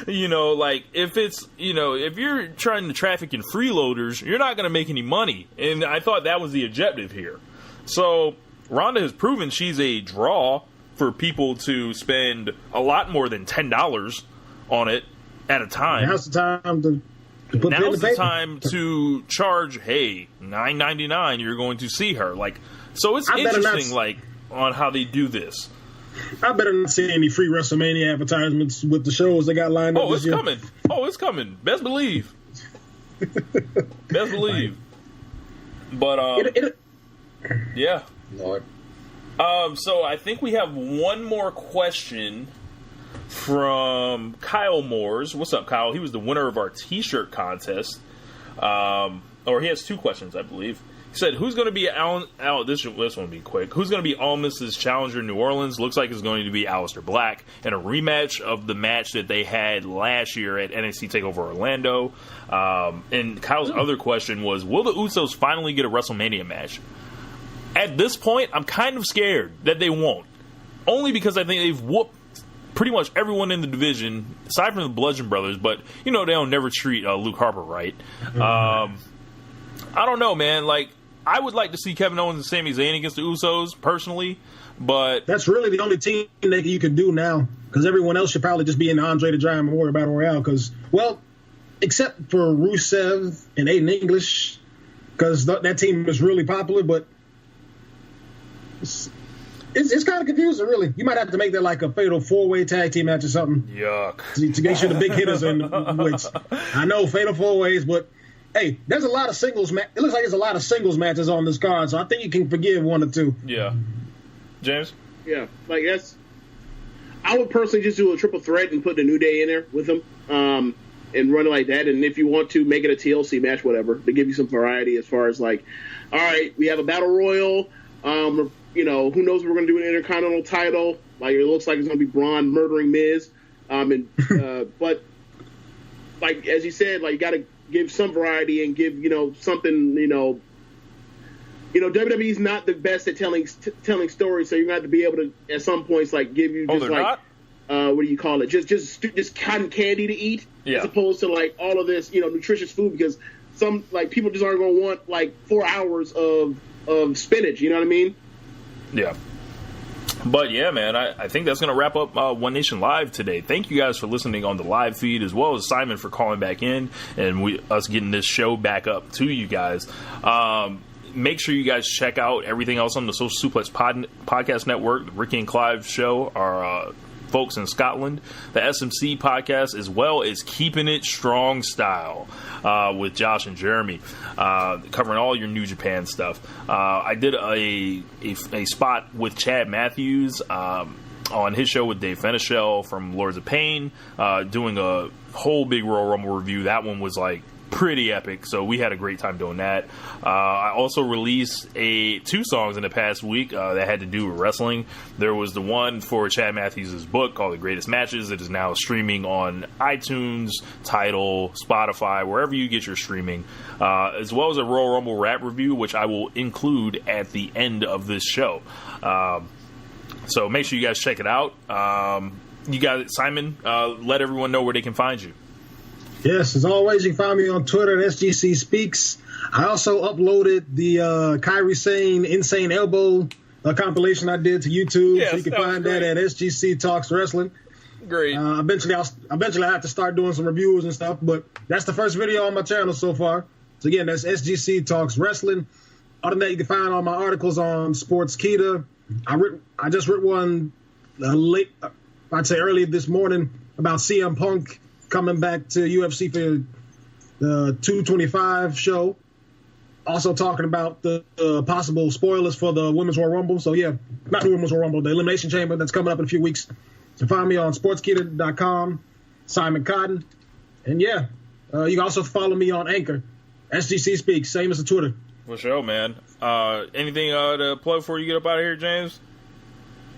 You know, like, if it's, you know, if you're trying to traffic in freeloaders, you're not going to make any money. And I thought that was the objective here. So, Ronda has proven she's a draw for people to spend a lot more than $10 on it at a time. Now's the time to put Now's the time to charge, hey, $9.99, you're going to see her. Like, so it's interesting, like, on how they do this. I better not see any free WrestleMania advertisements with the shows they got lined up. Oh, it's coming. Oh, it's coming. Best believe. Best believe. But, yeah. Lord. So I think we have one more question from Kyle Moores. What's up, Kyle? He was the winner of our T-shirt contest. Or he has two questions, I believe. He said, who's going to be this one will be quick. Who's going to be Almas' challenger in New Orleans? Looks like it's going to be Aleister Black in a rematch of the match that they had last year at NXT TakeOver Orlando. And Kyle's other question was, will the Usos finally get a WrestleMania match? At this point, I'm kind of scared that they won't. Only because I think they've whooped pretty much everyone in the division, aside from the Bludgeon Brothers, but, you know, they don't never treat Luke Harper right. I don't know, man. Like, I would like to see Kevin Owens and Sami Zayn against the Usos, personally, but... That's really the only team that you can do now, because everyone else should probably just be in the Andre the Giant Memorial Battle Royale, because, well, except for Rusev and Aiden English, because that team is really popular, but it's kind of confusing, really. You might have to make that like a fatal four-way tag team match or something. Yuck. To make sure the big hitters are in the weights. I know, fatal four-ways, but... Hey, there's a lot of singles It looks like there's a lot of singles matches on this card, so I think you can forgive one or two. Yeah. James? Yeah, like I would personally just do a triple threat and put the New Day in there with them, and run it like that. And if you want to, make it a TLC match, whatever, to give you some variety as far as like, all right, we have a battle royal. You know, who knows what we're going to do with an Intercontinental title? Like, it looks like it's going to be Braun murdering Miz. But like as you said, like, you got to give some variety and give, you know, something, you know, WWE's not the best at telling stories, so you're going to have to be able to, at some points, like, give you just, like, what do you call it? Just cotton candy to eat, as opposed to, like, all of this, you know, nutritious food, because some, like, people just aren't going to want, like, 4 hours of spinach, you know what I mean? Yeah. But yeah, man, I think that's going to wrap up One Nation Live today. Thank you guys for listening on the live feed, as well as Simon for calling back in and us getting this show back up to you guys. Make sure you guys check out everything else on the Social Suplex Podcast Network, the Ricky and Clive Show, our folks in Scotland, the SMC podcast, as well as Keeping It Strong Style with Josh and Jeremy, covering all your New Japan stuff. I did a spot with Chad Matthews on his show with Dave Fenichel from Lords of Pain, doing a whole big Royal Rumble review. That one was like pretty epic, so we had a great time doing that. I also released 2 songs in the past week that had to do with wrestling. There was the one for Chad Matthews' book called The Greatest Matches. It is now streaming on iTunes, Tidal, Spotify, wherever you get your streaming, as well as a Royal Rumble rap review, which I will include at the end of this show. So make sure you guys check it out. You got Simon, let everyone know where they can find you. Yes, as always, you can find me on Twitter at SGC Speaks. I also uploaded the Kyrie Sane Insane Elbow compilation I did to YouTube, so you can find that at SGC Talks Wrestling. Great. Eventually I have to start doing some reviews and stuff, but that's the first video on my channel so far. So again, that's SGC Talks Wrestling. Other than that, you can find all my articles on Sportskeeda. I just wrote one early this morning about CM Punk coming back to UFC for the 225 show. Also talking about the possible spoilers for the Women's Royal Rumble. So yeah, not the Women's Royal Rumble, the Elimination Chamber that's coming up in a few weeks. So find me on Sportskeeda.com, Simon Cotton. And yeah, you can also follow me on Anchor, SGC Speaks, same as the Twitter. For sure, man. Anything to plug before you get up out of here, James?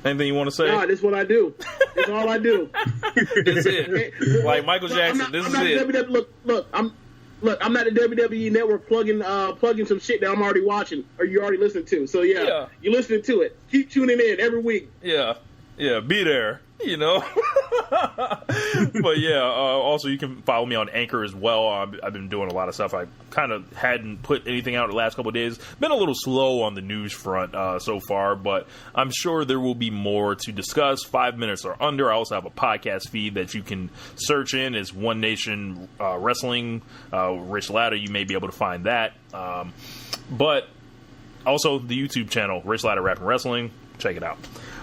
Anything you want to say? No, this is what I do. That's all I do. That's it. Like Michael Jackson, this is it. Look, I'm not a WWE Network plugging some shit that I'm already watching or you already listened to. So yeah, you're listening to it. Keep tuning in every week. Yeah. Yeah, be there. You know. But yeah, also you can follow me on Anchor as well. I've been doing a lot of stuff. I kind of hadn't put anything out the last couple of days. Been a little slow on the news front so far, but I'm sure there will be more to discuss. 5 minutes or under. I also have a podcast feed that you can search in. It's One Nation Wrestling. Rich Latta, you may be able to find that. But also the YouTube channel, Rich Latta Rap and Wrestling. Check it out.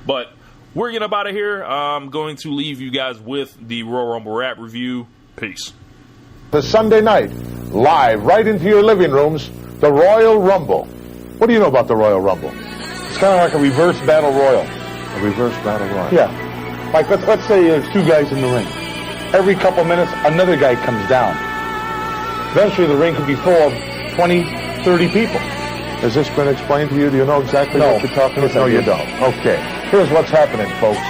But we're getting up out of here. I'm going to leave you guys with the Royal Rumble Rap Review. Peace. The Sunday night, live right into your living rooms, the Royal Rumble. What do you know about the Royal Rumble? It's kind of like a reverse battle royal. A reverse battle royal? Yeah. Like, let's say there's two guys in the ring. Every couple minutes, another guy comes down. Eventually, the ring can be full of 20, 30 people. Has this been explained to you? Do you know exactly what you're talking about? No, you don't. Okay. Here's what's happening, folks.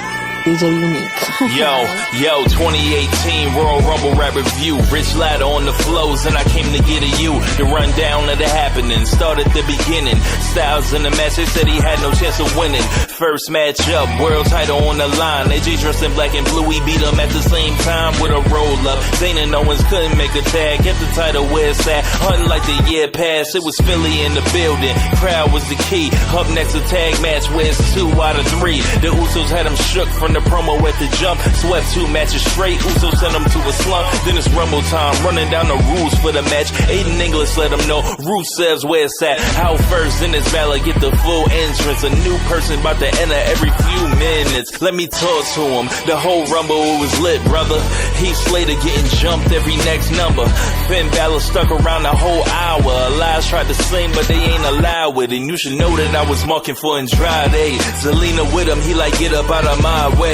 DJ Unique. Yo, 2018 Royal Rumble Rap Review. Rich Latta on the flows, and I came to get at you. The rundown of the happenings. Start at the beginning. Styles in the match, they said he had no chance of winning. First match up, world title on the line. AJ dressed in black and blue, he beat him at the same time with a roll up. Zayn and Owens couldn't make a tag. Kept the title where it's at. Hunting like the year passed, it was Philly in the building. Crowd was the key. Up next, a tag match where it's 2 out of 3. The Usos had him shook from the promo at the jump. Swept 2 matches straight. Usos sent him to a slump. Then it's Rumble time. Running down the rules for the match. Aiden English let him know Rusev's where it's at. Out first, then it's Balor get the full entrance. A new person about to enter every few minutes. Let me talk to him. The whole Rumble was lit, brother. Heath Slater getting jumped every next number. Finn Balor stuck around the whole hour. Elias tried to sing, but they ain't allowed with it. You should know that I was marking for Andrade. Zelina with him, he like, get up out of my way.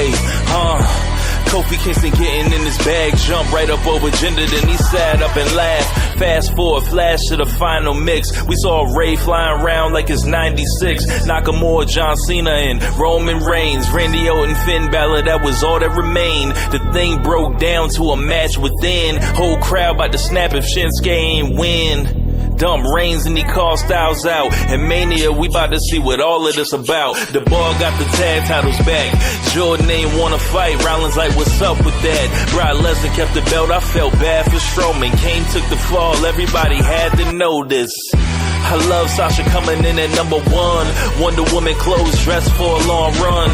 Kofi Kingston getting in his bag, jump right up over Jinder, then he sat up and laughed. Fast forward, flash to the final mix. We saw Ray flying around like it's 96. Nakamura, John Cena, and Roman Reigns. Randy Orton, Finn Balor, that was all that remained. The thing broke down to a match within. Whole crowd about to snap if Shinsuke ain't win. Dump Reigns and he called Styles out. And Mania, we about to see what all of this about. The ball got the tag titles back. Jordan ain't wanna fight. Rollins like, what's up with that? Brock Lesnar kept the belt. I felt bad for Strowman. Kane took the fall. Everybody had to know this. I love Sasha coming in at number 1. Wonder Woman clothes dressed for a long run.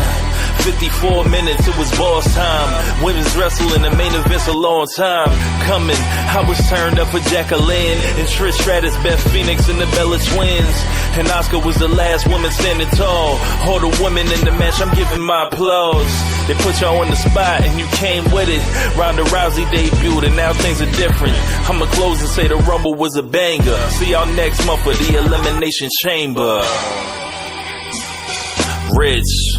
54 minutes, it was boss time. Women's wrestling, the main event's a long time coming. I was turned up for Jacqueline and Trish Stratus, Beth Phoenix, and the Bella Twins. And Asuka was the last woman standing tall. All the women in the match, I'm giving my applause. They put y'all on the spot and you came with it. Ronda Rousey debuted and now things are different. I'ma close and say the Rumble was a banger. See y'all next month for the Elimination Chamber. Rich,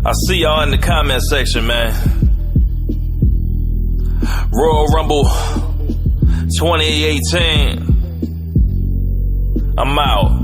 I'll see y'all in the comment section, man. Royal Rumble 2018. I'm out.